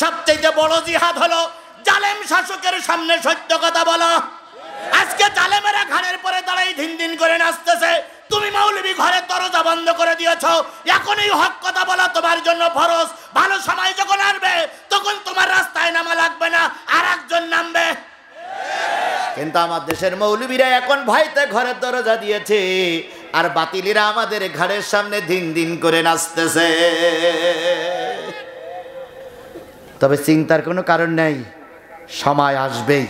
সবচেয়ে বড় জিহাদ হলো জালেম শাসকের সামনে সত্য কথা বলা। আজকে জালেমেরা ঘাড়ের পরে দাঁড়াই দিন দিন করে নাচতেছে, তুমি মৌলবী ঘরের দরজা বন্ধ করে দিয়েছো। এখনই হক কথা বলা তোমার জন্য ফরজ। ভালো সময় যখন আসবে তখন তোমার রাস্তায় নামা লাগবে না, আর একজন নামবে। কিন্তু আমার দেশের মৌলবীরা এখন ভয়তে ঘরের দরজা দিয়েছে, আর বাতিলিরা আমাদের ঘাড়ের সামনে দিন দিন করে নাচতেছে। তবে চিন্তার কোনো কারণ নেই, সময় আসবেই,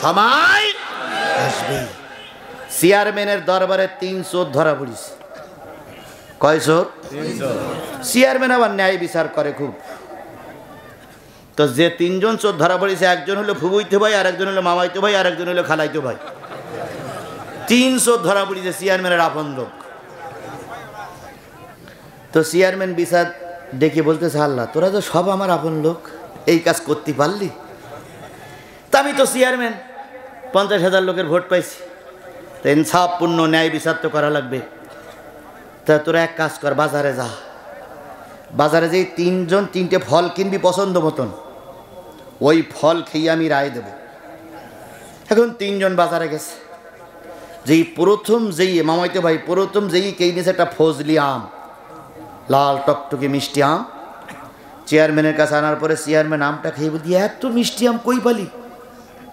সময় আসবেই। চেয়ারম্যানের দরবারে 3 চোর ধরা পড়িস। কয় চোর? চেয়ারম্যান আবার ন্যায় বিচার করে খুব। তো যে 3 জন চোর ধরা পড়েছে, একজন হলো ফুবুইতে ভাই, আর একজন হলো মামাইতো ভাই, আর একজন হলো খালাইতো ভাই। 3 চোর ধরা পড়েছে, চেয়ারম্যানের আপন লোক। তো চেয়ারম্যান বিচার ডেকে বলতেছে, আল্লাহ তোরা তো সব আমার আপন লোক, এই কাজ করতে পারলি? তা আমি তো চেয়ারম্যান, 50,000 লোকের ভোট পাইছি, তো ইনসাফপূর্ণ ন্যায় বিচার তো করা লাগবে। তা তোরা এক কাজ কর, বাজারে যা, বাজারে যেই 3 জন 3টে ফল কিনবি পছন্দ মতন, ওই ফল খেয়ে আমি রায় দেব। এখন 3 জন বাজারে গেছে, যেই প্রথম যেই মামাইতে ভাই প্রথম যেই কে নিয়েছে একটা ফজলি আম, লাল টকটকে মিষ্টি আম। চেয়ারম্যানের কাছে আনার পরে চেয়ারম্যান আমটা খেয়ে বলছি, এত মিষ্টি আম কই পালি?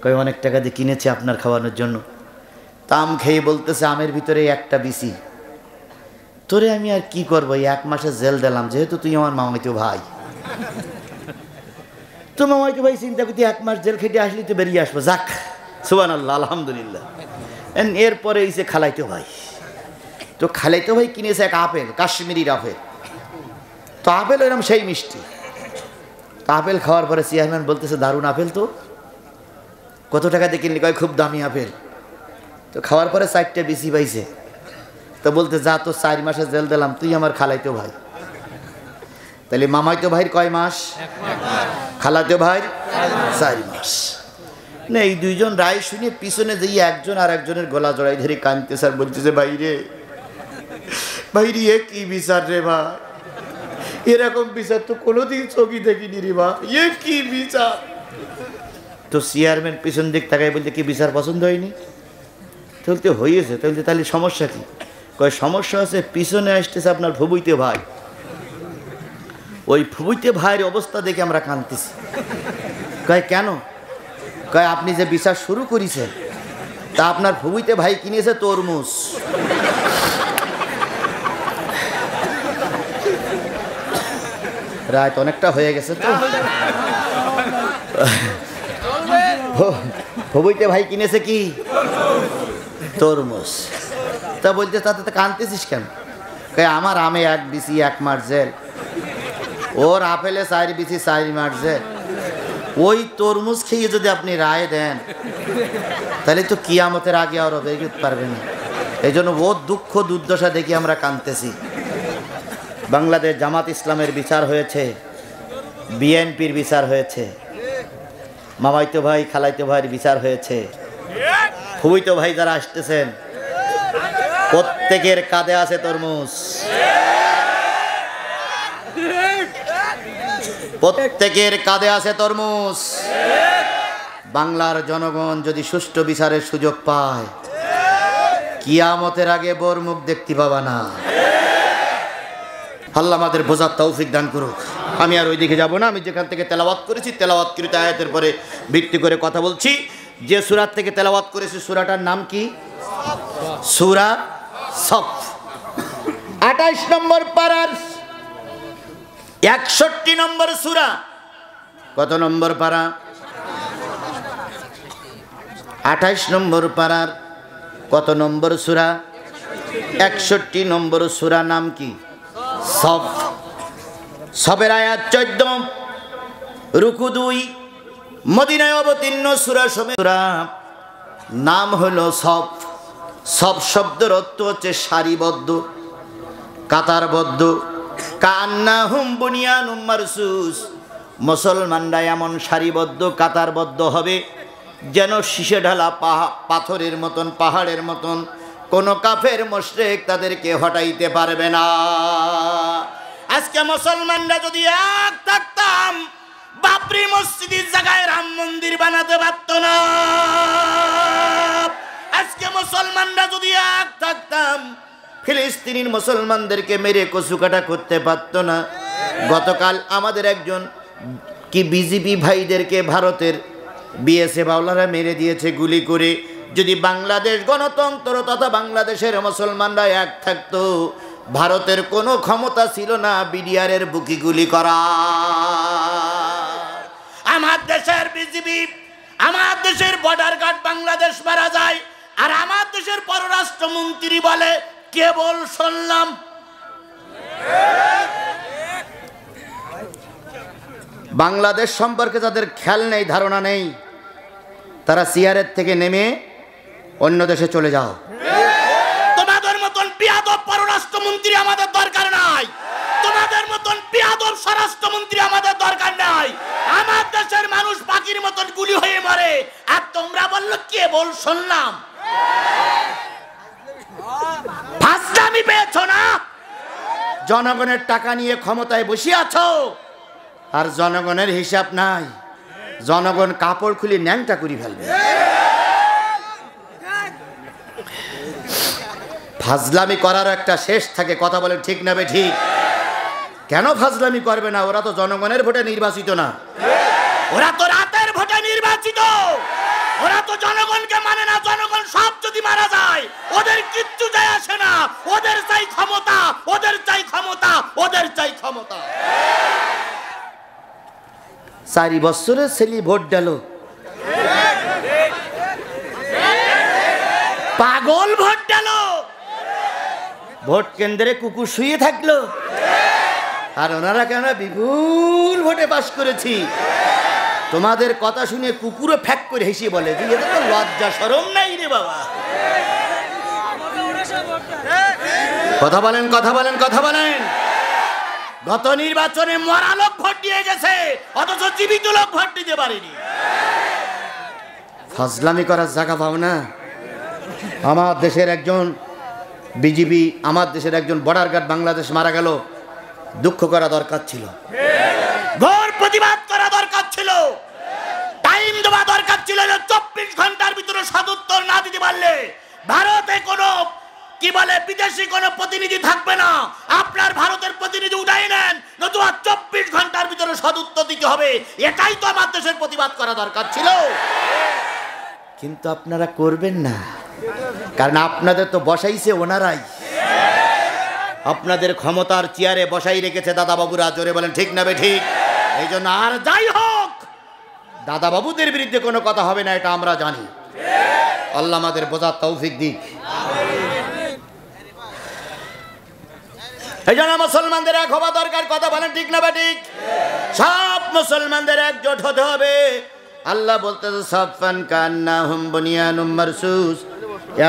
কই অনেক টাকা দিয়ে কিনেছে আপনার খাওয়ানোর জন্য। তা আম খেয়ে বলতেছে, আমের ভিতরে একটা বিসি। তোরে আমি আর কি করবো, 1 মাসের জেল দিলাম, যেহেতু তুই আমার মামাইতো ভাই। তো মামাইতো ভাই চিন্তা করতে 1 মাস জেল খেটে আসলি তো বেরিয়ে আসবো, যাক সুবহানাল্লাহ আলহামদুলিল্লাহ। এরপরে এসে খালাইতো ভাই, তো খালাইতো ভাই কিনেছে এক আপেল, কাশ্মীরি আপেল। তো আপেল এরকম সেই মিষ্টি। তো আপেল খাওয়ার পরে চেয়ারম্যান বলতেছে, দারুণ আপেল তো, কত টাকা দিয়ে কিনলি? কয় খুব দামি আপেল। তো খাওয়ার পরে 4টে বিসি পাইছে। তো বলতে, যা তো 4 মাসের জেল দিলাম, তুই আমার খালাইতো ভাই। তাহলে মামাইতো ভাইয়ের কয় মাস? খালাতো ভাইয়ের 4 মাস। না এই 2 জন রায় শুনে পিছনে যেই একজন আর একজনের গলা জড়াই ধরে কাঁদতেছে আর বলতেছে, ভাই রে ভাই রে, এ কি বিচার রে ভাই, এরকম বিচার তো কোনোদিন চোখে দেখিনি রে ভাই, এ কি বিচার। তো চেয়ারম্যান পিছন দিক তাকাই বলতে, কি বিচার পছন্দ হয়নি? বলতে হয়েছে। তাহলে সমস্যা কি? কয় সমস্যা আছে, পিছনে আসতেছে আপনার ফুবুইতে ভাই, ওই ফুবুইতে ভাইয়ের অবস্থা দেখে আমরা কাঁদতেছি। কয় কেন? কয় আপনি যে বিচার শুরু করেছেন, তা আপনার ফুবুইতে ভাই কিনেছে তরমুজ। রাত অনেকটা হয়ে গেছে, তো ফুবুইতে ভাই কিনেছে কি? তরমুজ। তা বলতে, তাতে তো কাঁদতেছিস কেন? কয় আমার আমে 1 বিসি 1 মাস জেল, ওর আপেলে 4 বিসি 4 মাস জেল। ওই তরমুজ খেয়ে যদি আপনি রায় দেন, তাহলে তো কিয়ামতের আগে আর বেরোতে পারবে না। এই জন্য ওর দুঃখ দুর্দশা দেখে আমরা কাঁদতেছি। বাংলাদেশ জামাত ইসলামের বিচার হয়েছে, বিএনপির বিচার হয়েছে, মামাইতো ভাই খালাইতো ভাইয়ের বিচার হয়েছে। ফুবুইতো ভাই যারা আসতেছেন, প্রত্যেকের কাঁধে আছে তরমুজ, প্রত্যেকের কাঁধে আছে তরমুজ। বাংলার জনগণ যদি সুষ্ঠু বিচারের সুযোগ পায়, কিয়ামতের আগে বোর মুখ দেখতে পাবা না। আল্লাহ আমাদের বোঝার তৌফিক দান করুক। আমি আর ওইদিকে যাব না, আমি যেখান থেকে তেলাওয়াত করেছি তেলাওয়াতকৃত আয়াতের পরে ভিত্তি করে কথা বলছি। যে সূরা থেকে তেলাওয়াত করেছি সূরাটার নাম কি? সূরা সফ। 28 নম্বর পারার 61 নম্বর সূরা। কত নম্বর পারা? 28 নম্বর পারার কত নম্বর সূরা? 61 নম্বর সূরা। নাম কি? সফ। সফের আয়াত 14, রুকু 2, মদিনায় অবতীর্ণ সূরা। সূরা নাম হলো সফ। সফ শব্দের অর্থ হচ্ছে সারিবদ্ধ, কাতারবদ্ধ। কান্নাহুম বুনিয়ানুম মারসুস, মুসলমানরা এমন সারিবদ্ধ কাতারবদ্ধ হবে যেন শীষে ঢালা পাথরের মতন, পাহাড়ের মতন। কোন কাফের মুশরিক তাদেরকে হটাইতে পারবে না। আজকে মুসলমানরা যদি এক থাকতাম, মসজিদের জায়গায় রাম মন্দির বানাতে পারতো না। আজকে মুসলমানরা যদি এক থাকতাম, ফিলিস্তিনের মুসলমানদেরকে মেরে কচুকাটা করতে পারতো না। গতকাল আমাদের একজন কি বিজেপি ভাইদেরকে ভারতের বিএসএফ আওলারা মেরে দিয়েছে গুলি করে। যদি বাংলাদেশ গণতন্ত্র তথা বাংলাদেশের মুসলমানরা এক থাকতো, ভারতের কোনো ক্ষমতা ছিল না বিডিআরের বুকি গুলি করা। আমার দেশের বিজেপি, আমার দেশের বর্ডার গার্ড বাংলাদেশ মারা যায়, আর আমার দেশের পররাষ্ট্রমন্ত্রী বলে কেবল শুনলাম। বাংলাদেশ সম্পর্কে যাদের খেয়াল নেই, ধারণা নেই, তারা চেয়ারের থেকে নেমে অন্য দেশে চলে যাও। তোমাদের মতন বিয়াদব পররাষ্ট্রমন্ত্রী আমাদের দরকার নাই, তোমাদের মতন বিয়াদব স্বরাষ্ট্রমন্ত্রী আমাদের দরকার নাই। আমার দেশের মানুষ পাখির মতন গুলি হয়ে মরে, আর তোমরা বললো কেবল শুনলাম। ফাজলামি পেয়েছো না? জনগণের টাকা নিয়ে ক্ষমতায় বসে আছো, আর জনগণের হিসাব নাই। জনগণ কাপড় খুলে ন্যাংটা করে ফেলবে। ফাজলামি করার একটা শেষ থাকে, কথা বলে ঠিক নেবে ঠিক। কেন ফাজলামি করবে না? ওরা তো জনগণের ভোটে নির্বাচিত না, ওরা তো রাতের ভোটে নির্বাচিত, ওরা তো জনগণকে মানে না। জনগণ সব যদি মারা যায় ওদের কিচ্ছু যায় আসে না। ওদের চাই ক্ষমতা, ওদের চাই ক্ষমতা, ওদের চাই ক্ষমতা। 4 বছরের ছেলে ভোট দিল, পাগল ভোট দিল, ভোট কেন্দ্রে কুকুর শুয়ে থাকলো, আর ওনারা কেন বিপুল ভোটে পাস করেছি। তোমাদের কথা শুনে কুকুরও ফ্যাক করে হেসে বলে যে এটা তো লজ্জা শরম নাই রে বাবা। কথা বলেন, কথা বলেন, কথা বলেন। গত নির্বাচনে মরা লোক ভোট দিয়ে গেছে, অথচ জীবিত লোক ভোট দিতে পারেনি। ফাজলামি করার জায়গা পাও না। আমার দেশের একজন বিজিবি, আমার দেশের একজন বর্ডার গার্ড বাংলাদেশ মারা গেল, দুঃখ করা দরকার ছিল, ঘোর প্রতিবাদ করা দরকার ছিল, টাইম দেওয়া দরকার ছিল। 24 ঘন্টার ভিতরে সদুত্তর না দিতে পারলে ভারতে কোনো কি বলে বিদেশি কোনো প্রতিনিধি থাকবে না। আপনার ভারতের প্রতিনিধি উঠাই নেন, নতুবা 24 ঘন্টার ভিতরে সদুত্তর দিতে হবে। এটাই তো আমার দেশের প্রতিবাদ করা দরকার ছিল, কিন্তু আপনারা করবেন না। কারণ আপনাদের তো বসাইছে ওনারাই, আপনাদের ক্ষমতার চেয়ারে বসাই রেখেছে দাদা বাবুরা। জোরে বলেন ঠিক না বে ঠিক? এই জন্য আর যাই হোক দাদা বাবুদের বিরুদ্ধে কোনো কথা হবে না, এটা আমরা জানি। আল্লাহ আমাদের বোঝার তৌফিক দিক। এই জন্য মুসলমানদের এক হওয়া দরকার, কথা বলেন ঠিক না বে ঠিক? সব মুসলমানদের একজোট হতে হবে। আল্লাহ বলতেছে সাফান কান্নাহুম বুনিয়ানুম মারসুস,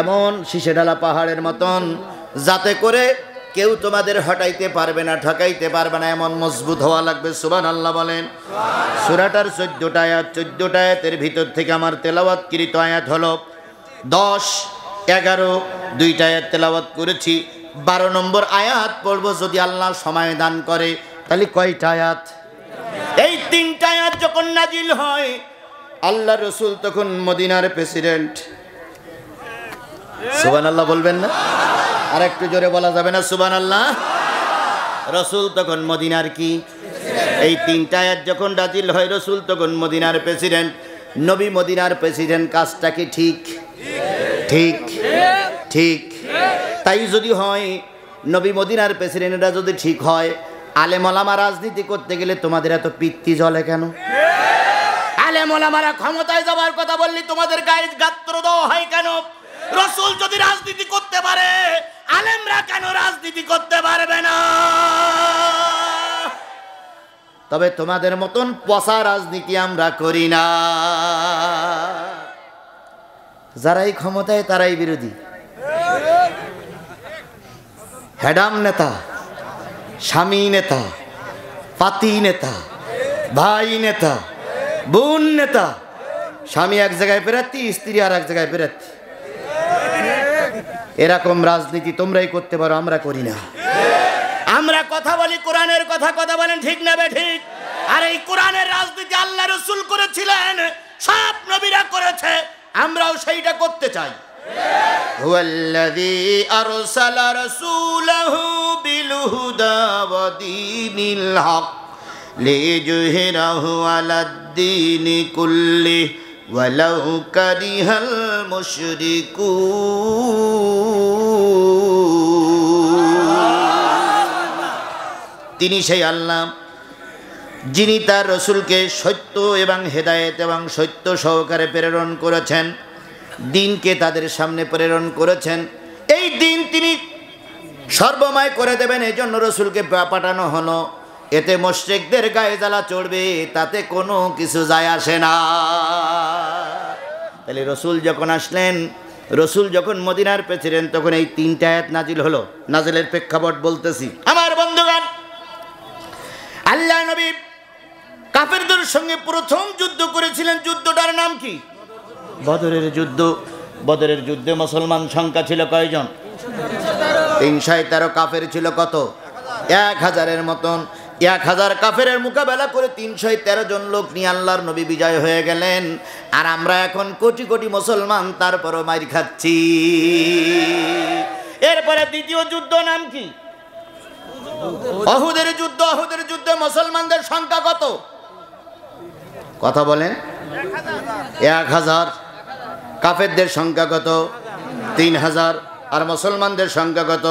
এমন শীষে ঢালা পাহাড়ের মতন, যাতে করে কেউ তোমাদের হটাইতে পারবে না, ঠকাইতে পারবে না, এমন মজবুত হওয়া লাগবে। সুবহানাল্লাহ বলেন। সূরাটার 14টা আয়াত, 14টা আয়াতের ভিতর থেকে আমার তেলাওয়াতকৃত আয়াত হলো 10, 11, 2টা আয়াত তেলাওয়াত করেছি। 12 নম্বর আয়াত পড়ব যদি আল্লাহ সময় দান করে। তাহলে কয়টা আয়াত? এই 3টা আয়াত যখন নাজিল হয়, আল্লাহ রসুল তখন মদিনার প্রেসিডেন্ট। সুবহানাল্লাহ বলবেন না? আর একটু জোরে বলা যাবে না সুবহানাল্লাহ? রসুল তখন মদিনার কি? এই 3টা আয়াত যখন নাজিল হয়, রসুল তখন মদিনার প্রেসিডেন্ট। নবী মদিনার প্রেসিডেন্ট, কাজটা কি ঠিক? ঠিক ঠিক। তাই যদি হয় নবী মদিনার প্রেসিডেন্টরা যদি ঠিক হয়, আলেম ওলামা রাজনীতি করতে গেলে তোমাদের এত পিত্তি জ্বলে কেন? আলেম ওলামারা ক্ষমতায় যাওয়ার কথা বললে তোমাদের গায়ে গাত্র দেওয়া হয় কেন? রসুল যদি রাজনীতি করতে পারে, আলেমরা কেন রাজনীতি করতে পারবে না? তবে তোমাদের মতন পচা রাজনীতি আমরা করি না। যারাই ক্ষমতায় তারাই বিরোধী। হেডাম নেতা, স্বামী নেতা, পাতি নেতা, ভাই নেতা, বোন নেতা। স্বামী এক জায়গায় প্রার্থী, স্ত্রী আর এক জায়গায় প্রার্থী। এরকম রাজনীতি তোমরাই করতে পারো, আমরা করি না। আমরা কথা বলি কোরআনের কথা, কথা বলেন ঠিক না বে ঠিক? আর এই কোরআনের রাজনীতি অতীতে আল্লাহ রাসূল করেছিলেন, সব নবীরা করেছে, আমরাও সেইটা করতে চাই। হুয়াল্লাযী আরসালা রাসূলাহু বিল হুদা ওয়া দীনিল হক লিইয়ুযহিরাহু আলাদ-দীনি কুল্লিহি ওয়ালাউ কারিহাল মুশরিকুন। তিনি সেই আল্লাহ যিনি তার রসুলকে সত্য এবং হেদায়েত এবং সত্য সহকারে প্রেরণ করেছেন, দিনকে তাদের সামনে প্রেরণ করেছেন। এই দিন তিনি সর্বময় করে দেবেন, এই জন্য রসুলকে পাঠানো হলো। এতে মুশরিকদের গায়ে জ্বালা চড়বে, তাতে কোনো কিছু যায় আসে না। তাহলে রসুল যখন আসলেন, রসুল যখন মদিনার প্রেসিডেন্ট, তখন এই 3টা আয়াত নাজিল হলো। নাজিলের প্রেক্ষাপট বলতেছি আমার বন্ধুগণ। আল্লাহ নবী কাফেরদের সঙ্গে প্রথম যুদ্ধ করেছিলেন। যুদ্ধটার নাম কি? বদরের যুদ্ধ। বদরের যুদ্ধে মুসলমান সংখ্যা ছিল কয়জন? 313। কাফের ছিল কত? 1000-এর মতন। 1000 কাফেরের মোকাবেলা করে 313 জন লোক নিয়ে আল্লাহর নবী বিজয় হয়ে গেলেন। আর আমরা এখন কোটি কোটি মুসলমান, তারপরও মাইর খাচ্ছি। এরপরে দ্বিতীয় যুদ্ধ নাম কি? উহুদের যুদ্ধ। উহুদের যুদ্ধে মুসলমানদের সংখ্যা কত? কথা বলেন। 1000। কাফেরদের সংখ্যা কত? 3000। আর মুসলমানদের সংখ্যা কত?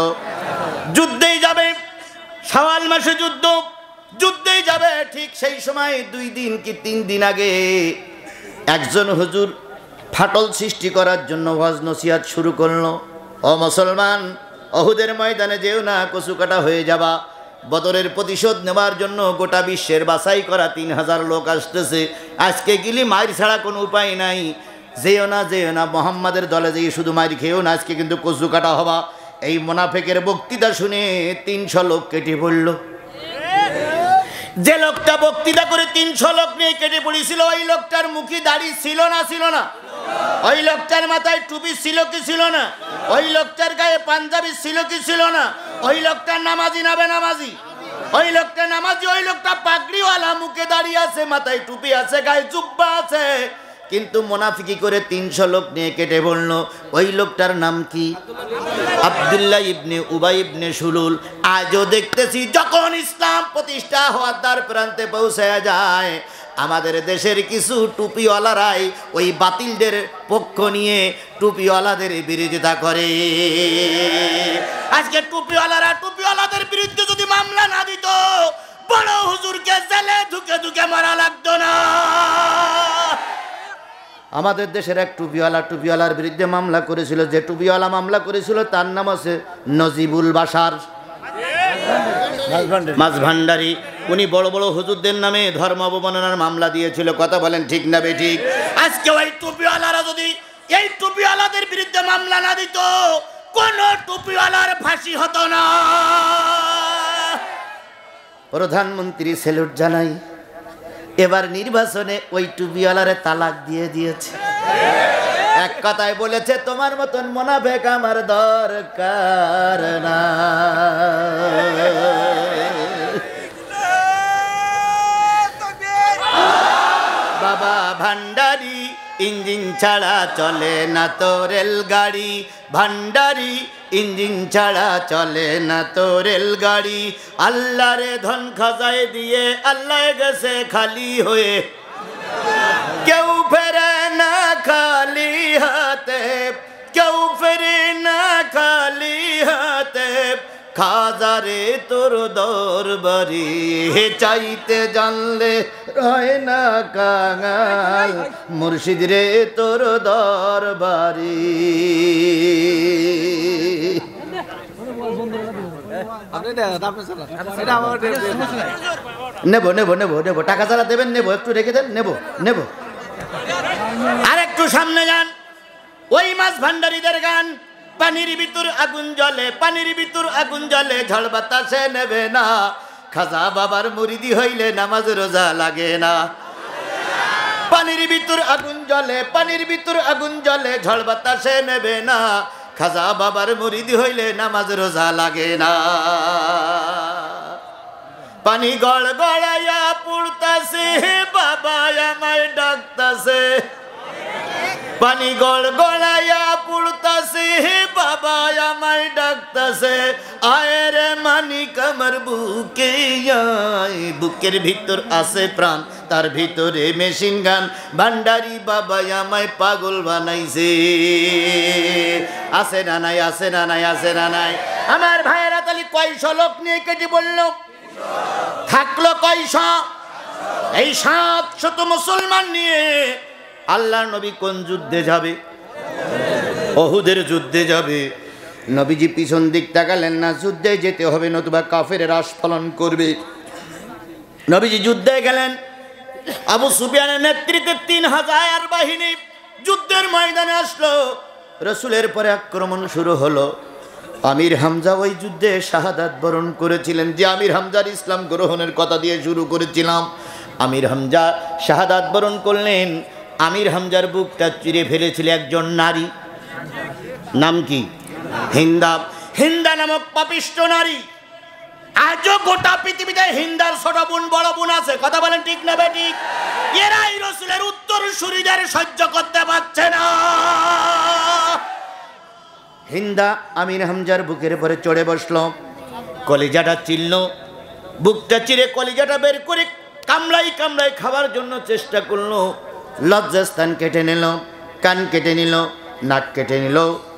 যুদ্ধেই যাবে, শাওয়াল মাসে যুদ্ধ, যুদ্ধেই যাবে। ঠিক সেই সময় 2 দিন কি 3 দিন আগে একজন হুজুর ফাটল সৃষ্টি করার জন্য ওয়াজ নসিহত শুরু করলো। ও মুসলমান, উহুদের ময়দানে যেও না, কচু কাটা হয়ে যাবা। বদরের প্রতিশোধ নেওয়ার জন্য গোটা বিশ্বের বাছাই করা 3000 লোক আসতেছে। আজকে গেলি মায়ের ছাড়া কোনো উপায় নাই। যেও না, যেও না, মোহাম্মদের দলে যেয়ে শুধু মায়ের খেয়েও না, আজকে কিন্তু কচু কাটা হবা। এই মুনাফিকের বক্তৃতা শুনে 300 লোক কেটে পড়ল। যে লোকটা বক্তৃতা করে 300 লোক নিয়ে কেটে পড়েছিল, ওই লোকটার মুখে দাড়ি ছিল না? ছিল না? ওই লোকটার মাথায় টুপি ছিল কি ছিল না? ওই লোকটার গায়ে পাঞ্জাবি ছিল কি ছিল না? ওই লোকটা নামাজি না বেনামাজি? ওই লোকটা নামাজি। ওই লোকটা পাগড়িওয়ালা, মুখে দাঁড়িয়ে আছে, মাথায় টুপি আছে, গায়ে জুব্বা আছে, কিন্তু মুনাফিকি করে 300 লোক নিয়ে কেটে পড়ল। ওই লোকটার নাম কি? আব্দুল্লাহ ইবনে উবাই ইবনে সুলুল। আজও দেখতেছি যখন ইসলাম প্রতিষ্ঠা হওয়ার দ্বার প্রান্তে পৌঁছায়া যায়, আমাদের দেশের কিছু টুপিওয়ালারাই ওই বাতিলদের পক্ষ নিয়ে টুপিওয়ালাদের বিরোধিতা করে। আজকে টুপিওয়ালাদের বিরুদ্ধে যদি মামলা না দিত, বড় হুজুরকে জেলে ঢুকে ঢুকে মারা লাগতো না। আমাদের দেশের এক টুপিওয়ালার বিরুদ্ধে মামলা করেছিল। যে টুপিওয়ালা মামলা করেছিল তার নাম আছে নজিবুল বাশার মাঝভান্ডারী। উনি বড় বড় হুজুরদের নামে ধর্ম অবমাননার মামলা দিয়েছিল। কথা বলেন ঠিক না বেঠিক? আজকে ওই টুপিওয়ালারা যদি এই টুপিওয়ালাদের বিরুদ্ধে মামলা না দিত, কোন টুপিওয়ালার ফাঁসি হতো না। প্রধানমন্ত্রী স্যালুট জানাই। এবার নির্বাচনে ওই টুপিওয়ালারে তালাক দিয়ে দিয়েছে। এক কথায় বলেছে, তোমার মতন মুনাফিক আমার দরকার না। বাবা ভান্ডারি, ইঞ্জিন ছাড়া চলে না তো রেলগাড়ি। ভান্ডারি, ইঞ্জিন ছাড়া চলে না তো রেলগাড়ি। আল্লাহরে ধন খাজায় দিয়ে আল্লাহ গেছে খালি হয়ে, কেউ ফেরে না খালি হাতে, কেউ ফেরে না খালি হাতে। খাজারে তোর দরবারি চাইতে জানলে রয় না কাঙাল, মুর্শিদ রে তোর দরবারি। নেবো নেবো নেবো নেবো, টাকা ছাড়া দেবেন, নেবো, একটু রেখে দেন, নেবো নেবো। আর একটু সামনে যান, ওই মাছ ভান্ডারীদের গান। পানির ভিতর আগুন জ্বলে, পানির ভিতর আগুন জ্বলে, ঝড় বাতাসে নেবে না। খাজা বাবার মুরিদি হইলে নামাজ রোজা লাগে না। পানির ভিতর আগুন জ্বলে, পানির ভিতর আগুন জ্বলে, ঝড় বাতাসে নেবে না। খাজা বাবার মুরিদি হইলে নামাজ রোজা লাগে না। পানি গড় গড়াইয়া পুড়তাছে বাবা বাবা আমায় ডাকতাছে, পানি গড়গড়াইয়া পড়তাছে, বাবা আমায় ডাকতাছে, আয় রে মানিক আমার বুকে আয়। বুকের ভিতর আছে প্রাণ, তার ভিতরে মেশিন গান, ভান্ডারি বাবা আমায় পাগল বানাইছে। আছে না নাই, আছে না নাই, আছে না নাই? আমার ভাইয়েরা তাহলে কয়শো লোক নিয়ে কেটে বলল, থাকলো কয়শো? এই 700 মুসলমান নিয়ে আল্লাহর নবী কোন যুদ্ধে যাবে? উহুদের যুদ্ধে যাবে। নবীজি পিছন দিক তাকালেন না, যুদ্ধে যেতে হবে নতুবা কাফেরের আস্ফালন করবে। নবীজি যুদ্ধে গেলেন। আবু সুফিয়ানের নেতৃত্বে 3000 বাহিনী যুদ্ধের ময়দানে আসলো। রাসূলের পরে আক্রমণ শুরু হলো। আমির হামজা ওই যুদ্ধে শাহাদাত বরণ করেছিলেন। যে আমির হামজার ইসলাম গ্রহণের কথা দিয়ে শুরু করেছিলাম, আমির হামজা শাহাদাত বরণ করলেন। আমির হামজার বুকটা চিরে ফেলেছিল একজন নারী, নাম কি? হিন্দা। হিন্দা নামক পাপিষ্ঠ নারী। আজও গোটা পৃথিবীতে হিন্দার ছোট বোন বড় বোন আছে, কথা বলেন ঠিক না বেঠিক? এরাই রাসূলের উত্তরসূরিদের সহ্য করতে পারছে না। হিন্দা আমির হামজার বুকের উপরে চড়ে বসলো, কলিজাটা চিরল, বুকটা চিরে কলিজাটা বের করে কামড়াই কামড়াই খাবার জন্য চেষ্টা করলো। লজ্জাস্থান কেটে নিল, কান কেটে নিল, নাক কেটে নিল,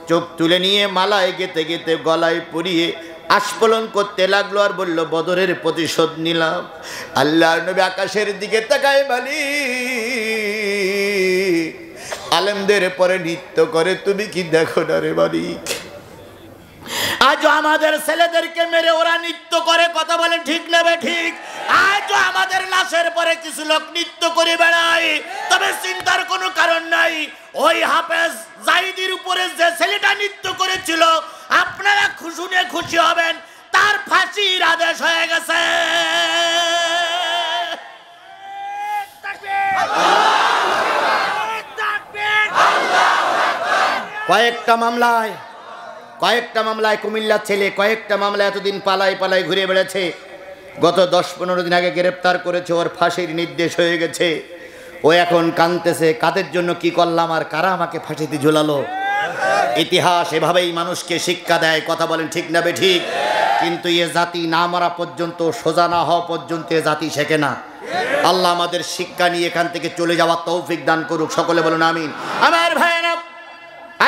চোখ তুলে নিয়ে মালায় গেতে গেতে গলায় পরিয়ে আস্ফলন করতে লাগলো আর বলল, বদরের প্রতিশোধ নিলাম। আল্লাহর নবী আকাশের দিকে তাকায়, বলি আলেমদের পরে নৃত্য করে, তুমি কি দেখো না রে মালিক? আজও আমাদের ছেলেদেরকে মেরে ওরা নৃত্য করে, কথা বলে ঠিক নেবে ঠিক? আজও আমাদের লাশের পরে কিছু লোক নৃত্য করে বেড়ায়। তবে চিন্তার কোনো কারণ নাই, ওই হাফেজ জাইদির উপরে যে ছেলেটা নৃত্য করেছিল, আপনারা শুনে খুশি হবেন, তার ফাঁসির আদেশ হয়ে গেছে। কয়েকটা মামলায় কুমিল্লার ছেলে কয়েকটা মামলায় এতদিন পালাই পালাই ঘুরে বেড়েছে। গত 10-15 দিন আগে গ্রেপ্তার করেছে, ওর ফাঁসির নির্দেশ হয়ে গেছে। ও এখন কাঁদতেছে, কাদের জন্য কি করলাম আর কারা আমাকে ফাঁসিতে ঝুলালো। ইতিহাস এভাবেই মানুষকে শিক্ষা দেয়, কথা বলেন ঠিক না বে ঠিক? কিন্তু এ জাতি না মারা পর্যন্ত, সোজা না হওয়া পর্যন্ত এ জাতি শেখে না। আল্লাহ আমাদের শিক্ষা নিয়ে এখান থেকে চলে যাওয়ার তৌফিক দান করুক, সকলে বলুন আমিন। আমার ভাইয়েরা,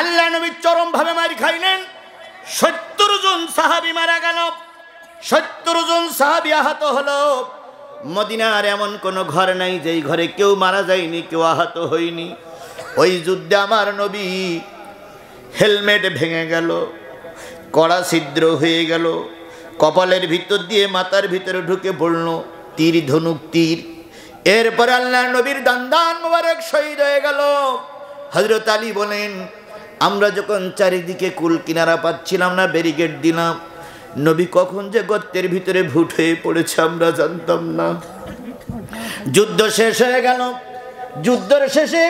আল্লাহ নবী চরম ভাবে মার খাইলেন। 70 জন সাহাবী মারা গেল, 70 জন সাহাবী আহত হলো। মদিনার এমন কোন ঘর নাই যেই ঘরে কেউ মারা যায়নি, কেউ আহত হয়নি। ওই যুদ্ধে আমার নবী হেলমেট ভেঙে গেল, কড়া ছিদ্র হয়ে গেল, কপালের ভিতর দিয়ে মাথার ভিতরে ঢুকে পড়ল তীর, ধনুক তীর। এরপর আল্লাহর নবীর দান্দান মোবারক শহীদ হয়ে গেল। হযরত আলী বলেন, আমরা যখন চারিদিকে কুল কিনারা পাচ্ছিলাম না, ব্যারিকেড দিলাম, নবী কখন যে গর্তের ভিতরে ভুট হয়ে পড়েছে আমরা জানতাম না। যুদ্ধ শেষ হয়ে গেল। যুদ্ধের শেষে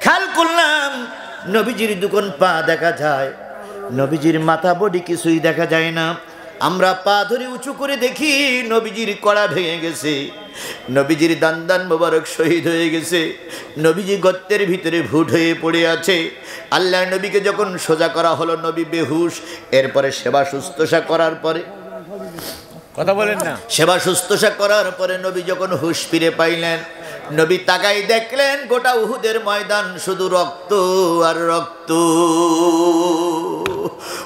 খেয়াল করলাম নবীজির দুকন পা দেখা যায়, নবীজির মাথা বডি কিছুই দেখা যায় না। আমরা পা ধরে উঁচু করে দেখি নবীজির কড়া ভেঙে গেছে, নবীজির দান্দান মোবারক শহীদ হয়ে গেছে, নবীজি গর্তের ভিতরে ভুট হয়ে পড়ে আছে। আল্লাহ নবীকে যখন সোজা করা হলো, নবী বেহুশ। এরপরে সেবা শুশ্রূষা করার পরে, কথা বলেন না, সেবা শুশ্রূষা করার পরে নবী যখন হুঁশ ফিরে পাইলেন, নবী তাকাই দেখলেন গোটা উহুদের ময়দান শুধু রক্ত আর রক্ত।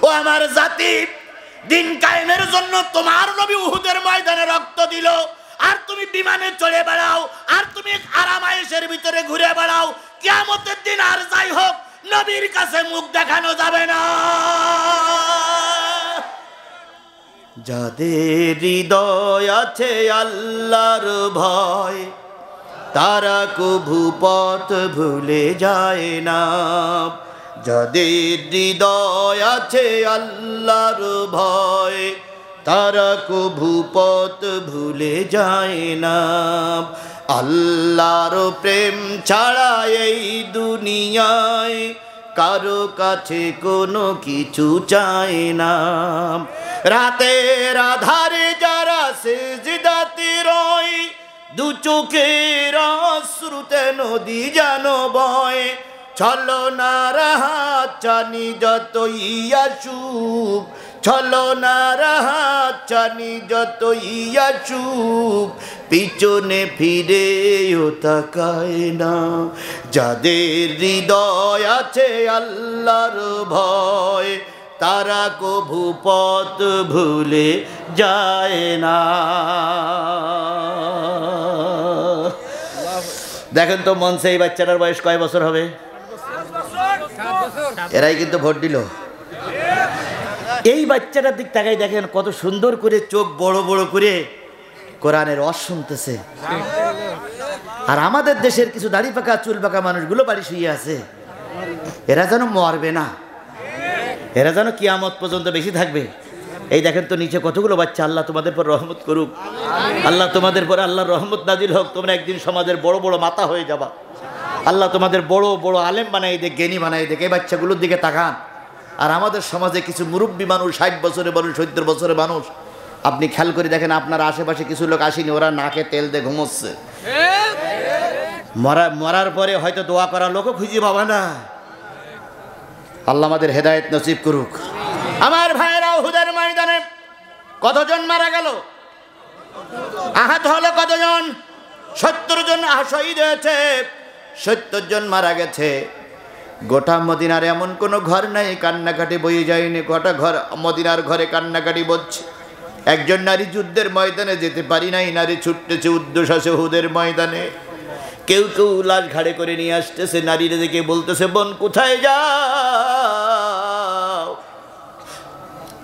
ও আমার জাতি, দিন কায়েমের জন্য তোমার নবী উহুদের ময়দানে রক্ত দিল, আর তুমি বিমানে চড়ে বেড়াও, আর তুমি আরামায়েশের ভিতরে ঘুরে বেড়াও। কিয়ামতের দিন আর যাই হোক, নবীর কাছে মুখ দেখানো যাবে না। যাদের হৃদয় আছে আল্লাহর ভয়, তারা কভু পথ ভুলে যায় না। যাদের হৃদয় আছে আল্লাহর ভয়, তারা কভু পথ ভুলে যায় না। আল্লাহর প্রেম ছাড়া এই দুনিয়ায় কারো কাছে কোনো কিছু চায় না। রাতের আধারে যারা সিজদাতে রয়, দু চোখের অশ্রুতে নদী যেন বয়, ছলনার হাত চানি যতই আসুক, ছলনার হাত চানি যতই আসুক, পিছনে ফিরেও তাকায় না। যাদের হৃদয় আছে আল্লাহর ভয়, তারা কভু পথ ভুলে যায় না। দেখেন তো মঞ্চে এই বাচ্চাটার বয়স কয় বছর হবে? এরাই কিন্তু ভোট দিল। এই বাচ্চাটার দিক তাকাই দেখেন কত সুন্দর করে চোখ বড় বড় করে কোরআনের ওয়াজ শুনতেছে। আর আমাদের দেশের কিছু দাড়ি পাকা চুল পাকা মানুষগুলো বাড়ি শুয়ে আছে, এরা যেন মরবে না, এরা যেন কিয়ামত পর্যন্ত বেশি থাকবে। এই দেখেন তো নিচে কতগুলো বাচ্চা। আল্লাহ তোমাদের পর রহমত করুক, আল্লাহ তোমাদের পর আল্লাহর রহমত নাজিল হোক। তোমরা একদিন সমাজের বড় বড় মাথা হয়ে যাবা। আল্লাহ তোমাদের বড় বড় আলেম বানাই দেখ, জ্ঞানী বানাই দেখ। এই বাচ্চাগুলোর দিকে তাকান। আর আমাদের সমাজে কিছু মুরব্বী মানুষ, 60 বছরের মানুষ, 70 বছরের মানুষ, আপনি খেয়াল করে দেখেন আপনার আশেপাশে কিছু লোক আসেনি, ওরা নাকে তেল দিয়ে ঘুমোচ্ছে। মরার পরে হয়তো দোয়া করার লোকও খুঁজে পাবা না। আল্লাহ আমাদের হেদায়েত নসিব করুক। আমার ভাইয়েরা, উহুদের ময়দানে কতজন মারা গেল? আহত হলো কতজন? 70 জন শহীদ হয়েছে, 70 জন মারা গেছে। গোটা মদিনার এমন কোনো ঘর নাই কান্নাকাটি বয়ে যায়নি। গোটা ঘর মদিনার ঘরে কান্নাকাটি বলছে। একজন নারী যুদ্ধের ময়দানে যেতে পারি নাই, নারী ছুটতেছে উদ্দেশ্যে উহুদের ময়দানে। কেউ কেউ লাশ ঘাড়ে করে নিয়ে আসতেছে, নারীরা দেখে বলতেছে, বোন কোথায় যাও?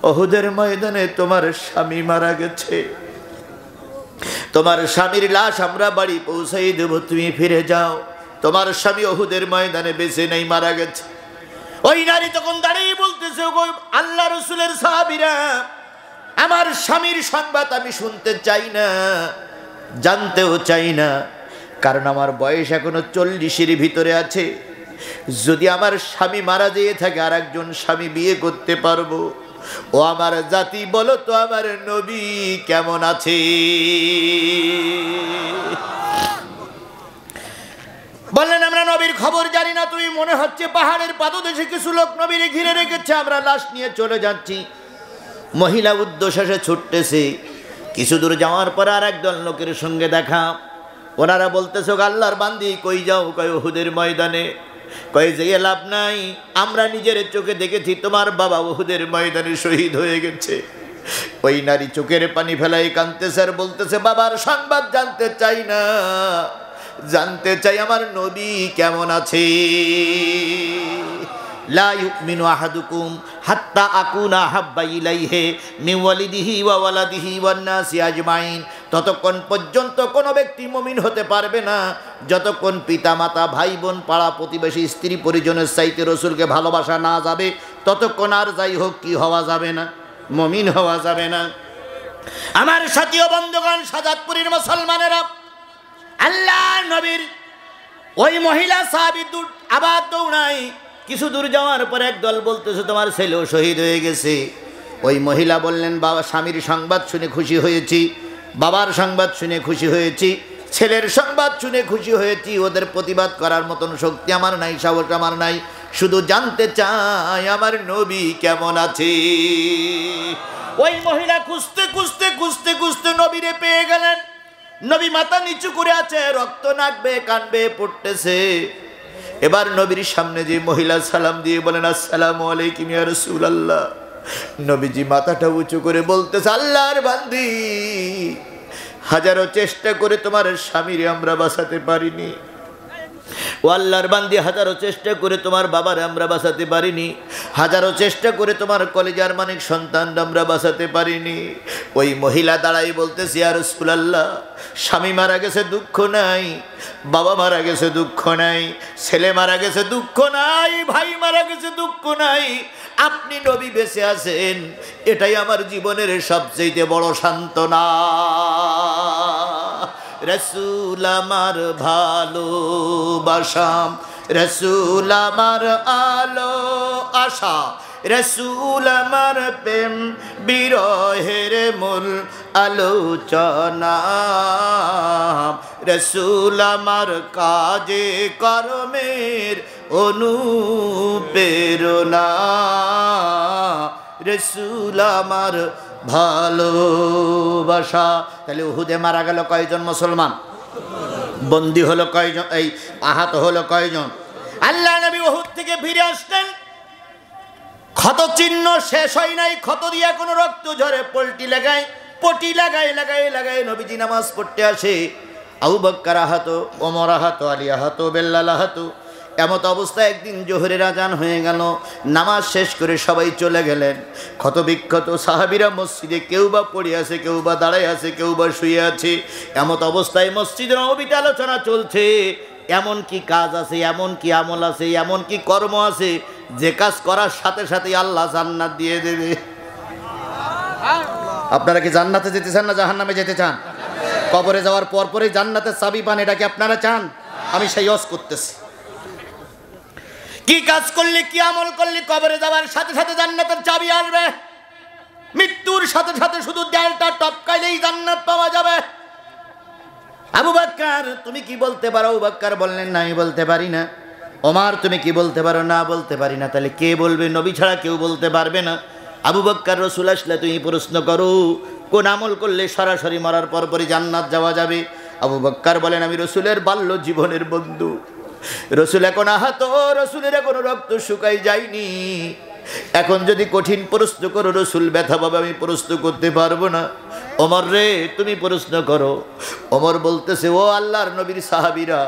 উহুদের ময়দানে তোমার স্বামী মারা গেছে, তোমার স্বামীর লাশ আমরা বাড়ি পৌঁছাই দেব, তুমি ফিরে যাও। তোমার স্বামী উহুদের ময়দানে বেঁচে নেই, মারা গেছে। ওই নারী তখন দাঁড়িয়ে বলতেছে, আল্লাহ রসুলের সাহাবীরা, আমার স্বামীর সংবাদ আমি শুনতে চাই না, জানতেও চাই না, কারণ আমার বয়স এখনো 40-এর ভিতরে আছে। যদি আমার স্বামী মারা যেয়ে থাকে আর একজন স্বামী বিয়ে করতে পারবো। ও আমার জাতি, বলো তো আমার নবী কেমন আছে? বললেন, আমরা নবীর খবর জানি না। তুমি মনে হচ্ছে পাহাড়ের পাদদেশে কিছু লোক নবীর ঘিরে রেখেছে, আমরা লাশ নিয়ে চলে যাচ্ছি। মহিলা উদ্দেশ্যে ছুটতেছে। কিছু দূর যাওয়ার পর আর একদল লোকের সঙ্গে দেখা। ওনারা বলতেছে, আল্লাহর বান্দি কই যাও? কয় উহুদের ময়দানে। কয় যে লাভ নাই, আমরা নিজের চোখে দেখেছি তোমার বাবা উহুদের ময়দানে শহীদ হয়ে গেছে। ওই নারী চোখের পানি ফেলাই কাঁদতেছে আর বলতেছে, বাবার সংবাদ জানতে চাই না, জানতে চাই আমার নবী কেমন আছে। লা ইউমিনু আহাদুকুম হাত্তা আকুনা হাব্বা ইলাইহি মিন ওয়ালিদিহি ওয়া ওয়ালাদিহি ওয়ান নাসি আজমাইন। ততক্ষণ পর্যন্ত কোনো ব্যক্তি মুমিন হতে পারবে না যতক্ষণ পিতা মাতা, ভাই বোন, পাড়া প্রতিবেশী, স্ত্রী পরিজনের চাইতে রসুলকে ভালোবাসা না যাবে, ততক্ষণ আর যাই হোক কি হওয়া যাবে না, মুমিন হওয়া যাবে না। আমার সাথী ও বন্ধুগণ, সাজাদপুরের মুসলমানেরা, আল্লাহ নবীর ওই মহিলা সাহাবী আবার দৌড়ায়। কিছু দূর যাওয়ার পর একদল বলতেছে, তোমার ছেলেও শহীদ হয়ে গেছে। ওই মহিলা বললেন, বাবা, স্বামীর সংবাদ শুনে খুশি হয়েছি, বাবার সংবাদ শুনে খুশি হয়েছি, ছেলের সংবাদ শুনে খুশি হয়েছি। ওদের প্রতিবাদ করার মতন শক্তি আমার নাই, সাহস আমার নাই। শুধু জানতে চাই আমার নবী কেমন আছে। ওই মহিলা খুঁজতে খুঁজতে খুঁজতে খুঁজতে নবীরে পেয়ে গেলেন। নবী মাথা নিচু করে আছে, রক্ত নাক বেয়ে কান বেয়ে পড়তেছে। এবার নবীর সামনে যে মহিলা সালাম দিয়ে বলেন, আসসালামু আলাইকুম ইয়া রাসূলুল্লাহ। নবীজি মাথাটা উঁচু করে বলতেছে, আল্লাহর বান্দি, হাজারো চেষ্টা করে তোমার স্বামীরে আমরা বাঁচাতে পারিনি। ও আল্লাহর বান্দি, হাজারো চেষ্টা করে তোমার বাবারে আমরা বাঁচাতে পারিনি, হাজারো চেষ্টা করে তোমার কলেজার মানিক সন্তান আমরা বাঁচাতে পারিনি। ওই মহিলা দাঁড়াই বলতেছে, ইয়া রাসূলুল্লাহ, স্বামী মারা গেছে দুঃখ নাই, বাবা মারা গেছে দুঃখ নাই, ছেলে মারা গেছে দুঃখ নাই, ভাই মারা গেছে দুঃখ নাই, আপনি নবী বেঁচে আছেন, এটাই আমার জীবনের সবচেয়ে বড় সান্ত্বনা। রসুল আমার ভালোবাসা, রসুল আমার আলো আশা, রসুল আমার প্রেম বিরহের মূল আলোচনা, রসুল আমার কাজে কর্মের অনুপ্রেরণা, রসুল আমার ভালোবাসা। তাহলে উহুদে মারা গেল কয়জন মুসলমান? বন্দী হলো কয়জন? এই আহত হলো কয়জন? আল্লাহ নবী উহুদ থেকে ফিরে আসলেন, ক্ষত চিহ্ন শেষ হয় নাই, ক্ষত দিয়া কোনো রক্ত ঝরে, পটি লাগায় নবীজি নামাজ পড়তে আসে। আবু বকর আহত, ওমর আহত, আলী আহত, বেল্লাল আহত। এমত অবস্থায় একদিন জোহরের আজান হয়ে গেল, নামাজ শেষ করে সবাই চলে গেলেন। ক্ষত বিক্ষত সাহাবীরা মসজিদে কেউ বা পড়ে আছে, কেউ বা দাঁড়ায় আছে, কেউ বা শুয়ে আছে। এমত অবস্থায় মসজিদের নববীতে আলোচনা চলছে, এমন কি কাজ আছে, এমন কি আমল আছে, এমন কি কর্ম আছে যে কাজ করার সাথে সাথে আল্লাহ জান্নাত দিয়ে দেবে। আপনারা কি জান্নাতে যেতে চান না জাহান্নামে যেতে চান? কবরে যাওয়ার পর পরেই জান্নাতের চাবি পান, এটা কি আপনারা চান? আমি সেই ওয়াজ করতেছি। কি কাজ করলে, কি আমল করলে কবরে যাওয়ার সাথে সাথে জান্নাতের চাবি আসবে? মৃত্যুর সাথে সাথে শুধু দেয়ালটা টপকাইলেই জান্নাত পাওয়া যাবে। আবু বকর তুমি কি বলতে পারো? আবু বকর বললেন না, আমি বলতে পারি না। ওমর তুমি কি বলতে পারো? না, বলতে পারি না। তাহলে কে বলবে? নবী ছাড়া কেউ বলতে পারবে না। আবু বকর রসুল আসলে তুমি প্রশ্ন করো, কোন আমল করলে সরাসরি মরার পরপরই জান্নাত যাওয়া যাবে? আবু বকর বলেন, আমি রসুলের বাল্য জীবনের বন্ধু, রসুল এখন আহত, রসুলের এখনো রক্ত শুকাই যায়নি। এখন যদি কঠিন প্রশ্ন করো, রসুল ব্যথা পাবে, আমি প্রশ্ন করতে পারবো না। ওমর রে তুমি প্রশ্ন করো। ওমর বলতেছে, ও আল্লাহর নবীর সাহাবীরা,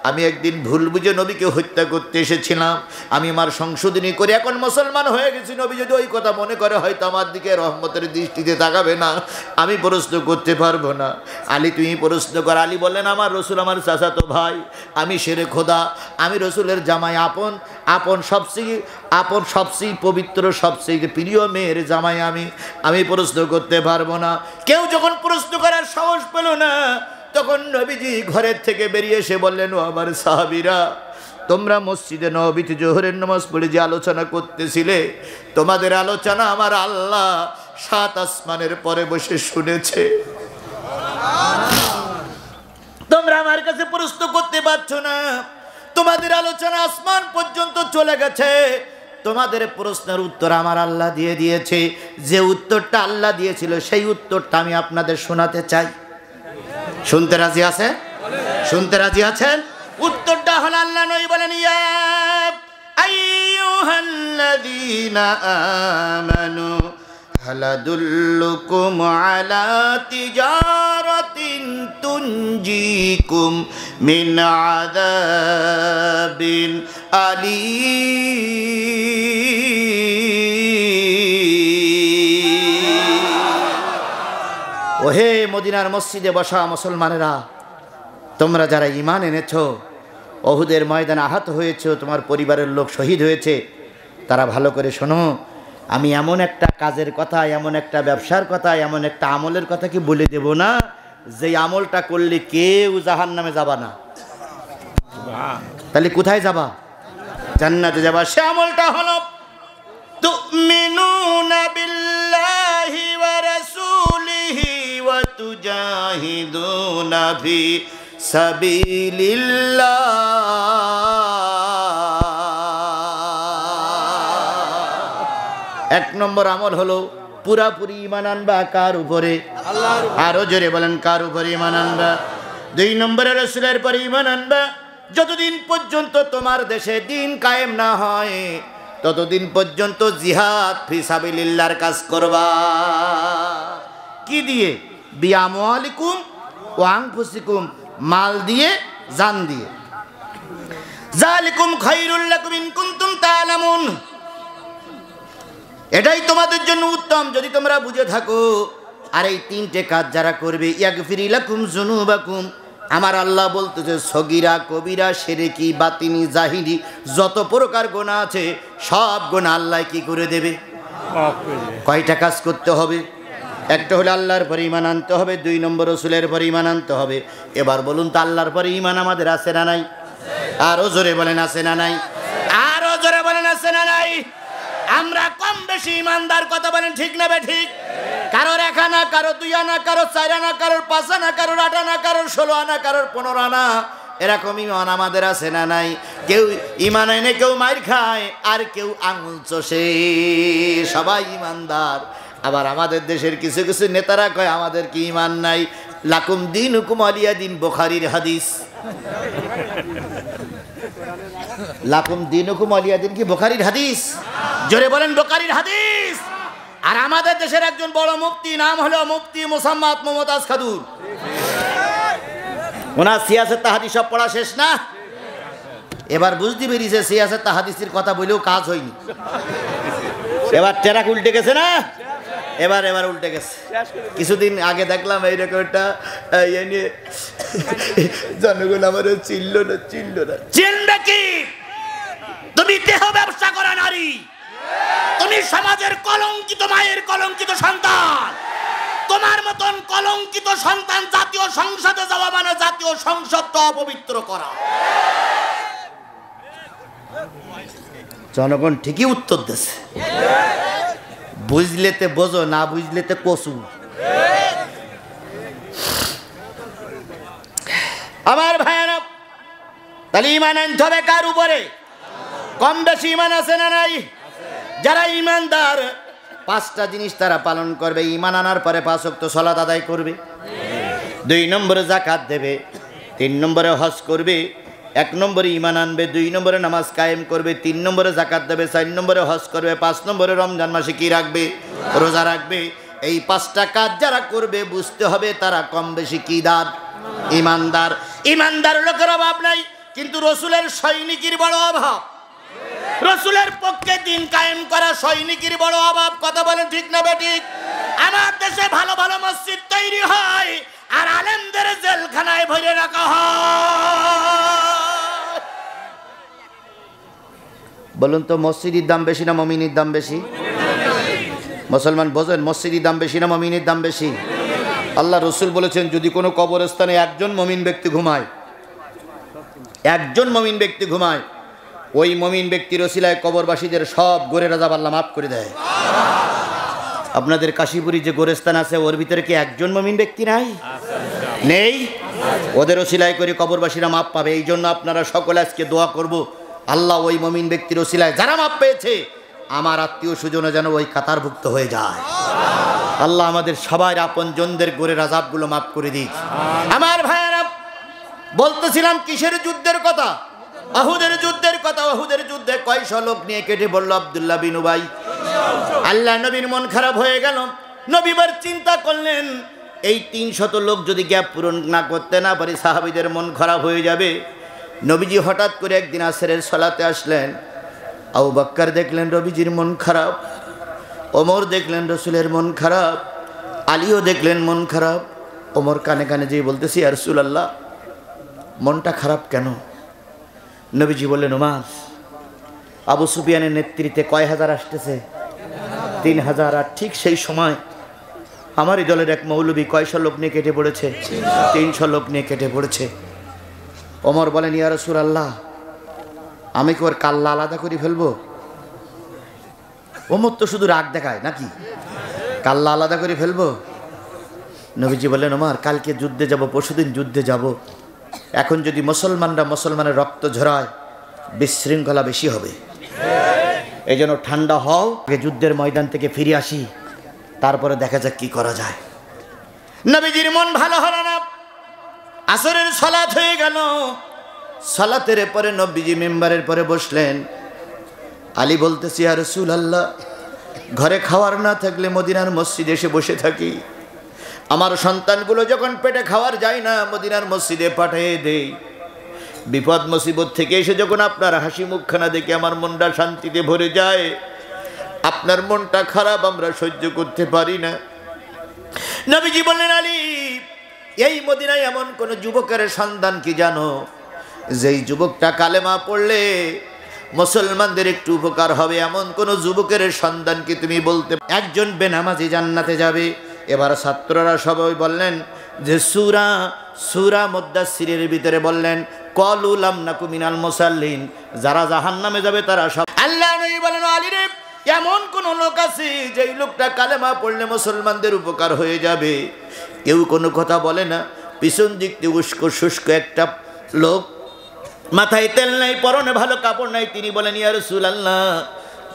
আমি একদিন ভুল বুঝে নবীকে হত্যা করতে এসেছিলাম, আমি আমার সংশোধনী করে এখন মুসলমান হয়ে গেছি। নবী যদি ওই কথা মনে করে হয়তো আমার দিকে রহমতের দৃষ্টিতে তাকাবে না, আমি প্রশ্ন করতে পারবো না। আলী তুমি প্রশ্ন কর। আলী বললেন, আমার রসুল আমার চাচাতো ভাই, আমি শেরে খোদা, আমি রসুলের জামাই, আপন সবচেয়ে পবিত্র, সবচেয়ে প্রিয় মেয়ের জামাই আমি প্রশ্ন করতে পারবো না। কেউ যখন প্রশ্ন করার সাহস পেল না, তখন নবীজি ঘরের থেকে বেরিয়ে এসে বললেন, ও আমার সাহাবীরা, তোমরা মসজিদে নববীতে জোহরের নামাজ পড়ে যে আলোচনা করতেছিলে, তোমাদের আলোচনা আমার আল্লাহ 7 আসমানের পরে বসে শুনেছে। তোমরা আমার কাছে প্রশ্ন করতে পারছো না, তোমাদের আলোচনা আসমান পর্যন্ত চলে গেছে। তোমাদের প্রশ্নের উত্তর আমার আল্লাহ দিয়ে দিয়েছে। যে উত্তরটা আল্লাহ দিয়েছিল সেই উত্তরটা আমি আপনাদের শোনাতে চাই। শুনতে রাজি আছে? শুনতে রাজি আছেন? উত্তরটা হলো, আল্লাহ নবী বলেন, ইয়া আইয়ুহাল্লাযীনা আমানু হাল আদুল্লুকুম আলা তিজারাতিন তুনজিকুম মিন আযাবিন আলীম। ওহে মদিনার মসজিদে বসা মুসলমানেরা, তোমরা যারা ঈমান এনেছো, উহুদের ময়দানে আহত হয়েছো, তোমার পরিবারের লোক শহীদ হয়েছে, তারা ভালো করে শোনো। আমি এমন একটা কাজের কথা, এমন একটা ব্যবসার কথা, এমন একটা আমলের কথা কি বলে দেব না, যে আমলটা করলে কেউ জাহান্নামে যাবা না। তাহলে কোথায় যাবা? জান্নাতে যাবা। সে আমলটা হলো, তুমিনুনা বিল্লাহি ওয়া রাসূলিহি ওয়া তুজাহিদুনা ফি সাবিলিল্লাহ। এক নম্বর আমল হলো পুরাপুরি ঈমান আনবা কার উপরে? আল্লাহর উপরে। আরো জোরে বলেন, কার উপরে ঈমান আনবা? 2 নম্বরে রাসূলের উপরে ঈমান আনবা। যতদিন পর্যন্ত তোমার দেশে দিন কায়েম না হয়, ততদিন পর্যন্ত জিহাদ ফি সাবিলিল্লাহর কাজ করবা। কি দিয়ে? বিআমওয়ালিকুম ওয়া আনফুসিকুম, মাল দিয়ে, জান দিয়ে। যালিকুম খায়রুল লাকুম ইন কুনতুম তা'লামুন, এটাই তোমাদের জন্য উত্তম যদি তোমরা বুঝে থাকো। আর এই 3টে কাজ যারা করবে, ইয়াগফিরি লাকুম যুনুবাকুম, আমার আল্লাহ বলতেছে সগীরা, কবিরা, শিরকি, বাতিনি, জাহিরি, যত প্রকার গুনাহ আছে সব গুনাহ আল্লাহ কি করে দেবে? কয়টা কাজ করতে হবে? একটা হলো আল্লাহর পরে ঈমান আনতে হবে, 2 নম্বর রাসূলের পরে ঈমান আনতে হবে। এবার বলুন তো, আল্লাহর পরে ঈমান আমাদের আছে না নাই? আরো জোরে বলেন, আছে না নাই? আরো জোরে বলেন, আছে না নাই? আমরা কম বেশি ঈমানদার, কথা বলেন ঠিক না বে ঠিক? কারোর 1 আনা, কারোর 2 আনা, কারোর 4 আনা, কারোর 5 আনা, কারোর 8 আনা, কারোর 16 আনা, কারোর 15 আনা। এরকম ইমান আমাদের আছে না নাই? কেউ ইমান এনে কেউ মাইর খায়, আর কেউ আঙুল চষে। সবাই ইমানদার। আবার আমাদের দেশের কিছু কিছু নেতারা কয় আমাদের কি ইমান নাই। লাকুম দীনুকুম ওয়ালিয়া দিন, বুখারীর হাদিস। লাকুম দীনুকুম ওয়ালিয়া দিন কি বুখারীর হাদিস? জোরে বলেন বুখারীর হাদিস। আর আমাদের দেশের একজন বড় মুফতি, নাম হলো মুফতি মুসাম্মাদ মুমতাজ খাদুর। ওনার সিয়াসত হাদিস সব পড়া শেষ না? এবার বুঝতে পেরেছে সিয়াসত হাদিসের কথা বলেও কাজ হয়নি। এবার ট্রাক উল্টে গেছে না? এবার উল্টে গেছে। কিছুদিন আগে দেখলাম এইরকম একটা জনগণ আমার চিনল না। চিনবে কি? তুমি দেহ ব্যবসা করা নারী, তুমি সমাজের কলঙ্কিত মায়ের কলঙ্কিত সন্তান। তোমার মতন কলঙ্কিত সন্তান জাতীয় সংসদে যাওয়া মানে জাতীয় সংসদটা অপবিত্র করা। জনগণ ঠিকই উত্তর দিচ্ছে। বুঝলেতে বোঝো, না বুঝলেতে কচু। আমার ভাইয়েরা, তাহলে ইমান আনতে হবে কার উপরে? কম বেশি ইমান আছে না নাই? যারা ইমানদার 5টা জিনিস তারা পালন করবে। ইমান আনার পরে 5 ওয়াক্ত সালাত আদায় করবে, 2 নম্বরে যাকাত দেবে, 3 নম্বরে হজ করবে, 1 নম্বরে ইমান আনবে, 2 নম্বরে নামাজ কায়েম করবে, 3 নম্বরে যাকাত দেবে, 4 নম্বরে হজ করবে, 5 নম্বরে রমজান মাসে কি রাখবে? রোজা রাখবে। এই 5টা কাজ যারা করবে বুঝতে হবে তারা কম বেশি কি দার? ইমানদার। ইমানদার লোকের অভাব নাই, কিন্তু রসুলের সৈনিকের বড় অভাব। রসুলের পক্ষে দিন কায়েম করা সৈনিকের বড় অভাব। কথা বলেন ঠিক না বেঠিক? আমার দেশে ভালো ভালো মসজিদ তৈরি হয়, আর আলেমদের জেলখানায় ভরে রাখা হয়। বলুন তো, মসজিদের দাম বেশি না মুমিনের দাম বেশি? মুসলমান বোঝেন, মসজিদের দাম বেশি না মুমিনের দাম বেশি? আল্লাহ রসুল বলেছেন, যদি কোনো কবরস্থানে একজন মুমিন ব্যক্তি ঘুমায়, একজন মুমিন ব্যক্তি ঘুমায়, ওই মুমিন ব্যক্তির ওসিলায় কবরবাসীদের সব গোরে রাজা আল্লাহ মাফ করে দেয়। আপনাদের কাশীপুরি যে গোরস্থান আছে, ওর ভিতরে কি একজন মুমিন ব্যক্তি নাই? নেই? ওদের ওসিলায় করে কবরবাসীরা মাপ পাবে। এই জন্য আপনারা সকলে আজকে দোয়া করব, আল্লাহ ওই মুমিন ব্যক্তির ওসিলায় যারা মাপ পেয়েছে, আমার আত্মীয় স্বজনও যেন ওই কাতারভুক্ত হয়ে যায়। আল্লাহ আমাদের সবার আপন জনদের গোরের আযাবগুলো মাফ করে দিক। আমার ভাইয়েরা, বলতেছিলাম কিসের যুদ্ধের কথা? উহুদের যুদ্ধের কথা। উহুদের যুদ্ধে কয়শো লোক নিয়ে কেটে পড়ল আব্দুল্লাহ বিন উবাই। আল্লাহ নবীর মন খারাপ হয়ে গেল। নবী বার চিন্তা করলেন, এই 300 লোক যদি গ্যাপ পূরণ না করতে না পারি, সাহাবীদের মন খারাপ হয়ে যাবে। নবীজি হঠাৎ করে একদিন আসরের সালাতে আসলেন। আবু বকর দেখলেন নবীজির মন খারাপ, ওমর দেখলেন রসুলের মন খারাপ, আলীও দেখলেন মন খারাপ। ওমর কানে কানে যেয়ে বলতেছি, ইয়া রাসূলুল্লাহ, মনটা খারাপ কেন? নবীজি বললেন, ওমর, আবু সুফিয়ানের নেতৃত্বে কয় হাজার আসতেছে? 3000। আর ঠিক সেই সময় আমারই দলের এক মৌলবী কয়শো লোক নিয়ে কেটে পড়েছে? 300 লোক নিয়ে কেটে পড়েছে। ওমর বলেন, ইয়া রাসূলুল্লাহ, আমি কি ওর কাল্লা আলাদা করে ফেলবো? ওমর তো শুধু রাগ দেখায় নাকি, কাল্লা আলাদা করে ফেলবো? নবীজি বললেন, ওমর, কালকে যুদ্ধে যাব, পরশুদিন যুদ্ধে যাব। এখন যদি মুসলমানরা মুসলমানের রক্ত ঝরায়, বিশৃঙ্খলা বেশি হবে। এই জন্য ঠান্ডা হও, যুদ্ধের ময়দান থেকে ফিরে আসি, তারপরে দেখা যাক কি করা যায়। নবীজির মন ভালো হলো না। আসরের সালাত হয়ে গেল। সালাতের পরে নবীজি মিম্বারের পরে বসলেন। আলী বলতেছি, ইয়া রাসূলুল্লাহ, ঘরে খাওয়ার না থাকলে মদিনার মসজিদে এসে বসে থাকি। আমার সন্তানগুলো যখন পেটে খাওয়ার যায় না, মদিনার মসজিদে পাঠিয়ে দেই। বিপদ মুসিবত থেকে এসে যখন আপনার হাসি মুখখানা দেখে আমার মনটা শান্তিতে ভরে যায়। আপনার মনটা খারাপ আমরা সহ্য করতে পারি না। নবীজি বললেন, আলী, এই মদিনায় এমন কোন যুবকের সন্ধান কি জানো, যেই যুবকটা কালেমা পড়লে মুসলমানদের একটু উপকার হবে? এমন কোন যুবকের সন্ধান কি তুমি বলতে? একজন বেনামাজি জান্নাতে যাবে। এবার ছাত্ররা সবাই বললেন যে সূরা মুদ্দাসসিরের ভিতরে বললেন, ক্বালু লাম নাকু মিনাল মুসাল্লিন, যারা জাহান্নামে যাবে তারা সব। আল্লাহ নবী বলেন, আলী রে, এমন কোন লোক আছে যেই লোকটা কালেমা পড়লে মুসলমানদের উপকার হয়ে যাবে? কেউ কোনো কথা বলে না। পিছন দিক দিয়ে উস্কো শুষ্ক একটা লোক, মাথায় তেল নাই, পরনে ভালো কাপড় নাই, তিনি বলেন, ইয়া রাসূলুল্লাহ,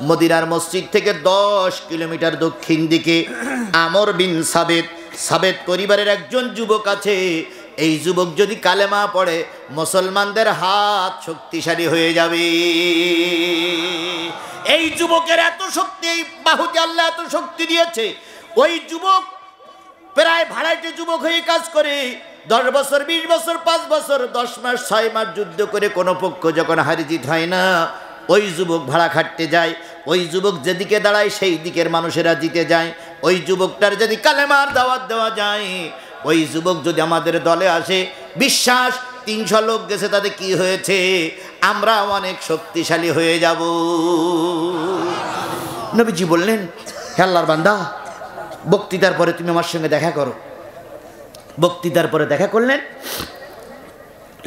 মদিনার মসজিদ থেকে 10 কিলোমিটার দক্ষিণ দিকে আমর বিন সাবেত পরিবারের একজন যুবক আছে। এই যুবক যদি কালেমা পড়ে মুসলমানদের হাত শক্তিশালী হয়ে যাবে। এই যুবকের এত শক্তি, এই বাহুতে আল্লাহ এত শক্তি দিয়েছে। ওই যুবক প্রায় ভাড়াইতে যুবক হয়ে কাজ করে 10 বছর, 20 বছর, 5 বছর, 10 মাস, 6 মাস যুদ্ধ করে কোনো পক্ষ যখন হারিজিত হয় না, ওই যুবক ভাড়া খাটতে যায়। ওই যুবক যেদিকে দাঁড়ায় সেই দিকের মানুষেরা জিতে যায়। ওই যুবকটার যদি কালেমার দাওয়াত দেওয়া যায়, ওই যুবক যদি আমাদের দলে আসে, বিশ্বাস 300 লোক গেছে, তাতে কি হয়েছে? আমরা অনেক শক্তিশালী হয়ে যাব। নবীজি বললেন, হে আল্লাহর বান্দা, বক্তৃতার পরে তুমি আমার সঙ্গে দেখা করো। বক্তৃতার পরে দেখা করলেন।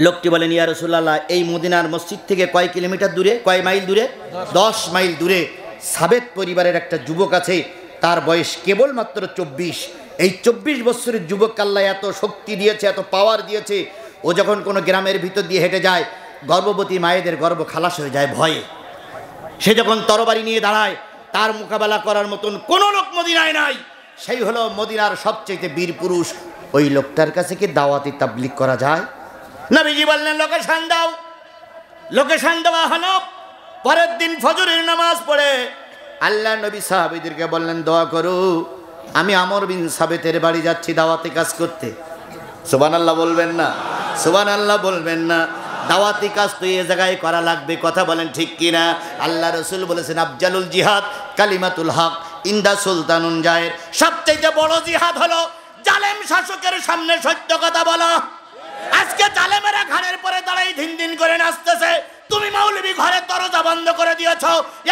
লোকটি বলেন, ইয়া রাসূলুল্লাহ, এই মদিনার মসজিদ থেকে কয় কিলোমিটার দূরে, কয় মাইল দূরে? 10 মাইল দূরে সাবেত পরিবারের একটা যুবক আছে, তার বয়স কেবলমাত্র 24। এই 24 বছরের যুবক আল্লাহ এত শক্তি দিয়েছে, এত পাওয়ার দিয়েছে, ও যখন কোনো গ্রামের ভিতর দিয়ে হেঁটে যায়, গর্ভবতী মায়েদের গর্ভ খালাস হয়ে যায় ভয়ে। সে যখন তরবারি নিয়ে দাঁড়ায়, তার মোকাবেলা করার মতন কোনো লোক মদিনায় নাই। সেই হলো মদিনার সবচেয়ে বীর পুরুষ। ওই লোকটার কাছে কি দাওয়াতি তাবলীগ করা যায়? নবীজি বললেন, লোকেশন দাও। লোকেশন দেওয়া হলো। পরের দিন ফজরের নামাজ পড়ে আল্লাহ নবী সাহাবীদেরকে বললেন, দোয়া করো, আমি আমর বিন সাবেতের বাড়ি যাচ্ছি দাওয়াতি কাজ করতে। সুবহানাল্লাহ বলবেন না? সুবহানাল্লাহ বলবেন না? দাওয়াতি কাজ তো এই জায়গায় করা লাগবে, কথা বলেন ঠিক কিনা? আল্লাহ রাসূল বলেছেন, আফজালুল জিহাদ কালিমাতুল হক ইনদা সুলতানুন জায়ের। সবচেয়ে বড় জিহাদ হলো জালেম শাসকের সামনে সত্য কথা বলা। আজকে জালেমেরা ঘাড়ের পরে দাঁড়াই দিন দিন করে নাচতেছে, তুমি মৌলবী ঘরের দরজা বন্ধ করে দিয়েছ।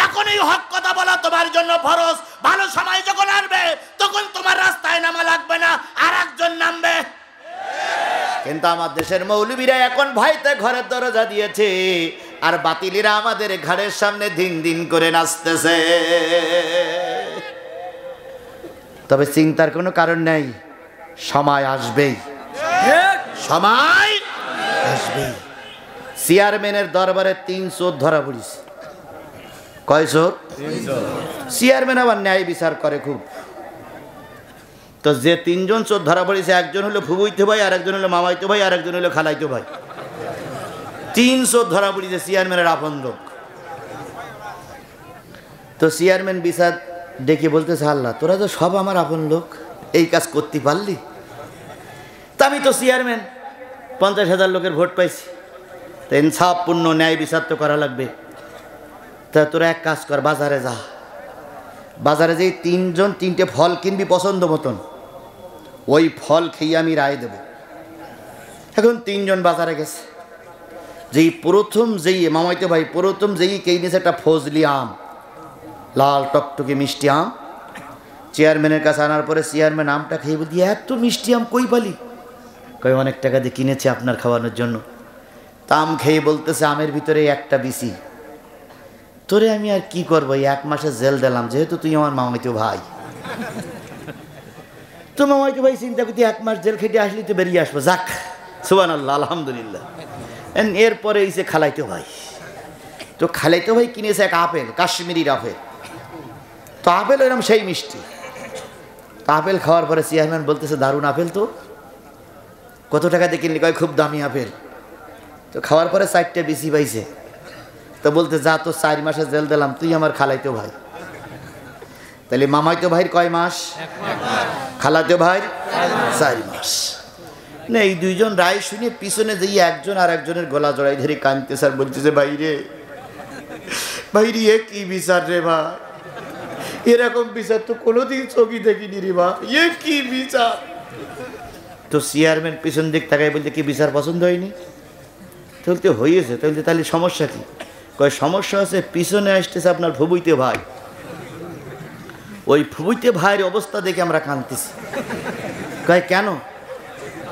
এখনই হক কথা বলা তোমার জন্য ফরজ। ভালো সময় যখন আসবে তখন তোমার রাস্তায় নামা লাগবে না, আর একজন নামবে। কিন্তু আমার দেশের মৌলবীরা এখন ভয়তে ঘরের দরজা দিয়েছে, আর বাতিলিরা আমাদের ঘাড়ের সামনে দিন দিন করে নাচতেছে। তবে চিন্তার কোনো কারণ নেই, সময় আসবেই, সময় আসবেই। চেয়ারম্যানের দরবারে 3 চোর ধরা পড়িছে। কয় চোর? চেয়ারম্যান আবার ন্যায় বিচার করে খুব। তো যে 3 জন চোর ধরা পড়েছে, একজন হলো ফুবুইতে ভাই, আর একজন হলো মামাইতে ভাই, আর একজন হলো খালাইতে ভাই। 3 চোর ধরা পড়েছে, চেয়ারম্যানের আপন লোক। তো চেয়ারম্যান বিচার ডেকে বলতেছে, আল্লাহ, তোরা তো সব আমার আপন লোক, এই কাজ করতে পারলি? তা আমি তো চেয়ারম্যান, 50,000 লোকের ভোট পাইছি, তো ইনসাফপূর্ণ ন্যায় বিচার তো করা লাগবে। তা তোরা এক কাজ কর, বাজারে যা, বাজারে যেই 3 জন 3টে ফল কিনবি পছন্দ মতন, ওই ফল খেয়ে আমি রায় দেব। এখন 3 জন বাজারে গেছে। যেই প্রথম মামাইতে ভাই প্রথম কে নিয়েছে একটা ফজলি আম, লাল টকটকে মিষ্টি আম। চেয়ারম্যানের কাছে আনার পরে চেয়ারম্যান আমটা খেয়ে বলছি, এত মিষ্টি আম কই পালি? কই, অনেক টাকা দিয়ে কিনেছি আপনার খাওয়ানোর জন্য। তা আম খেয়ে বলতেছে, আমের ভিতরে একটা বিসি। তোরে আমি আর কি করবো, 1 মাসের জেল দিলাম, যেহেতু তুই আমার মামাইতো ভাই। তো মামাইতো ভাই চিন্তা করতে 1 মাস জেল খেটে আসলি তো বেরিয়ে আসবো। যাক, সুবহানাল্লাহ, আলহামদুলিল্লাহ। এরপরে এসে খালাইতো ভাই। তো খালাইতো ভাই কিনেছে এক আপেল, কাশ্মীরি আপেল। তো আপেল এরকম সেই মিষ্টি। তো আপেল খাওয়ার পরে চেয়ারম্যান বলতেছে, দারুণ আপেল তো, কত টাকা দিয়ে কিনলি? কয়, খুব দামি আপেল। তো খাওয়ার পরে 4টে বিসি পাইছে। তো বলতে, যা, তো 4 মাসের জেল দিলাম, তুই আমার খালাইতো ভাই। তাহলে মামাইতো ভাইয়ের কয় মাস? খালাতো ভাইয়ের 4 মাস। না, এই 2 জন রায় শুনে পিছনে যেই একজন আর একজনের গলা জড়াই ধরে কাঁদতে, স্যার বলতেছে, ভাইরে এ কি বিচার রে ভাই, এরকম বিচার তো কোনোদিন চোখে দেখিনি রে ভাই, এ কি বিচার। তো চেয়ারম্যান পিছন দিক তাকাই বলতে, কি বিচার পছন্দ হয়নি? বলতে, হয়েছে। তাহলে সমস্যা কি? কয়, সমস্যা আছে, পিছনে আসতেছে আপনার ফুবুইতে ভাই। ওই ফুবুইতে ভাইয়ের অবস্থা দেখে আমরা কাঁদতেছি। কয়, কেন?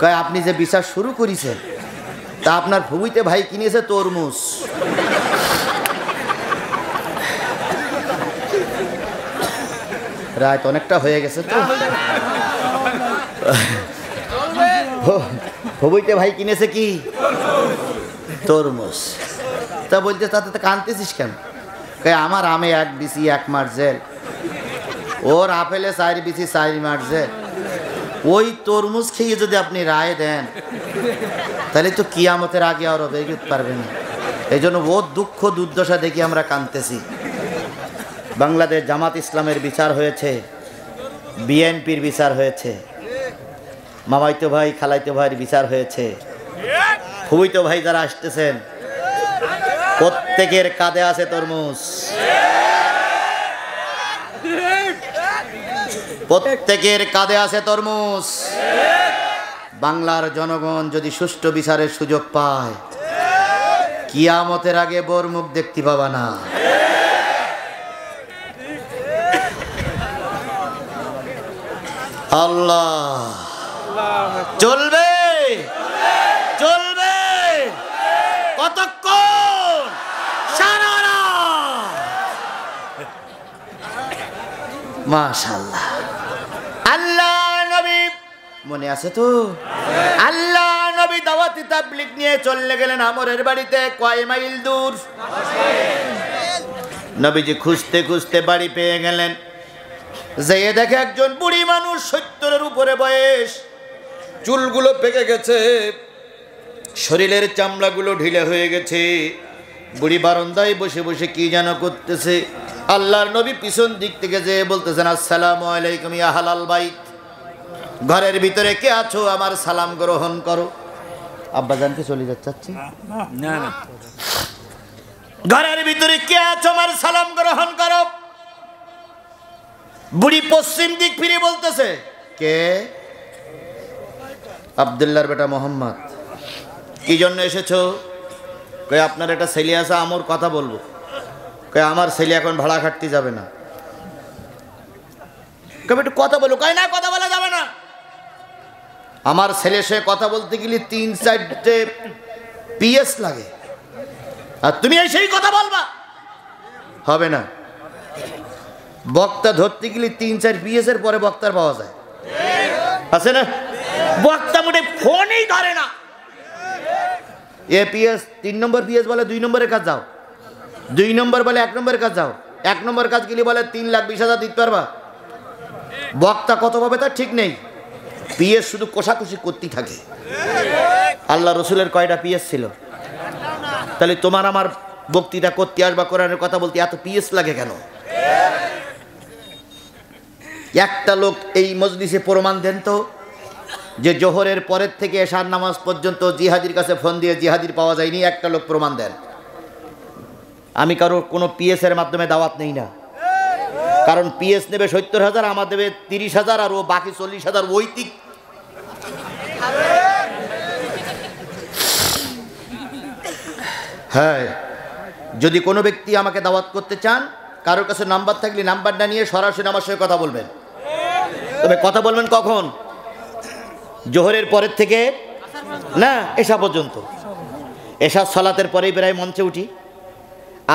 কয়, আপনি যে বিচার শুরু করেছেন, তা আপনার ফুবুইতে ভাই কিনেছে তরমুজ। রাত অনেকটা হয়ে গেছে তো। হবইতে ভাই কিনেছে কি তরমুজ। তা বলতে তাতে তো কানতেছিস কেন? আমার আমে 1 বিসি 1 মাস জেল, ওর আপেলে 4 বিসি 4 মাস জেল। ওই তরমুজ খেয়ে যদি আপনি রায় দেন তাহলে তো কিয়ামতের আগে আর বেরোতে পারবে না। এই জন্য ওর দুঃখ দুর্দশা দেখি আমরা কাঁদতেছি। বাংলাদেশ জামাত ইসলামের বিচার হয়েছে, বিএনপির বিচার হয়েছে, মামাইতো ভাই খালাইতো ভাইয়ের বিচার হয়েছে, ফুবইতো ভাই যারা আসতেছেন প্রত্যেকের কাঁধে আছে তরমুজ, প্রত্যেকের কাঁধে আছে তরমুজ। বাংলার জনগণ যদি সুষ্ঠু বিচারের সুযোগ পায় কিয়ামতের আগে বোর মুখ দেখতে পাবা না। আল্লাহ চলবে চলবে কতক্ষণ? সারা রাত। মাশাআল্লাহ। আল্লাহ নবী মনে আছে তো? আল্লাহ নবী দাওয়াতি তাবলীগ নিয়ে চলে গেলেন আমরের বাড়িতে, কয় মাইল দূর। নবীজি খুঁজতে খুঁজতে বাড়ি পেয়ে গেলেন, যেয়ে দেখে একজন বুড়ি মানুষ, 70-এর উপরে বয়স, চুলগুলো পেকে গেছে, শরীরের চামড়াগুলো ঢিলে হয়ে গেছে, বুড়ি বারান্দায় বসে বসে কি যেন করতেছে। আল্লাহর নবী পিছন দিক থেকে যেয়ে বলতেছেন, আসসালামু আলাইকুম ইয়া হালাল বাইত, ঘরের ভিতরে কে আছো আমার সালাম গ্রহণ করো। আব্বাজানকে চলে যাচ্ছি না না, ঘরের ভিতরে কে আছো আমার সালাম গ্রহণ করো। বুড়ি পশ্চিম দিক ফিরে বলতেছে, কে? আব্দুল্লাহর বেটা মোহাম্মদ। কি জন্য এসেছো? কই আপনার একটা ছেলে আছে, আমার কথা বলবো। কই আমার ছেলে এখন ভাড়া খাটতে যাবে না। কই একটু কথা বলো। কই না, কথা বলা যাবে না। আমার ছেলে সে কথা বলতে গেলে 3-4টে পিএস লাগে, আর তুমি সেই কথা বলবা? হবে না। বক্তা ধরতে গেলে 3-4 পিএস এর পরে বক্তার পাওয়া যায়, আছে না? বক্তা মোটে ফোনই ধরে না। এ পিএস 3 নম্বর পিএস বলে 2 নম্বরের কাজ যাও, 2 নম্বর বলে 1 নম্বরের কাজ যাও, 1 নম্বর কাজ গেলে বলে 3,20,000 দিতে পারবা। বক্তা কত পাবে তার ঠিক নেই, পিএস শুধু কোষাকুষি করতেই থাকে। আল্লাহ রসুলের কয়টা পিএস ছিল? তাহলে তোমার আমার বক্তৃতা করতে আসবা, কোরআনের কথা বলতে এত পিএস লাগে কেন? একটা লোক এই মজলিসে প্রমাণ দেন তো যে জোহরের পরের থেকে এশার নামাজ পর্যন্ত জিহাদির কাছে ফোন দিয়ে জিহাদির পাওয়া যায়নি। একটা লোক প্রমাণ দেন। আমি কারো কোনো পিএস এর মাধ্যমে দাওয়াত নেই না, কারণ পিএস নেবে 70,000, আমার দেবে 30,000, আর ও বাকি 40,000 ওইতিক। হ্যাঁ, যদি কোনো ব্যক্তি আমাকে দাওয়াত করতে চান, কারোর কাছে নাম্বার থাকলে নাম্বারটা নিয়ে সরাসরি আমার সঙ্গে কথা বলবেন। তবে কথা বলবেন কখন? জোহরের পরের থেকে না এশা পর্যন্ত। এশা সালাতের পরেই প্রায় মঞ্চে উঠি,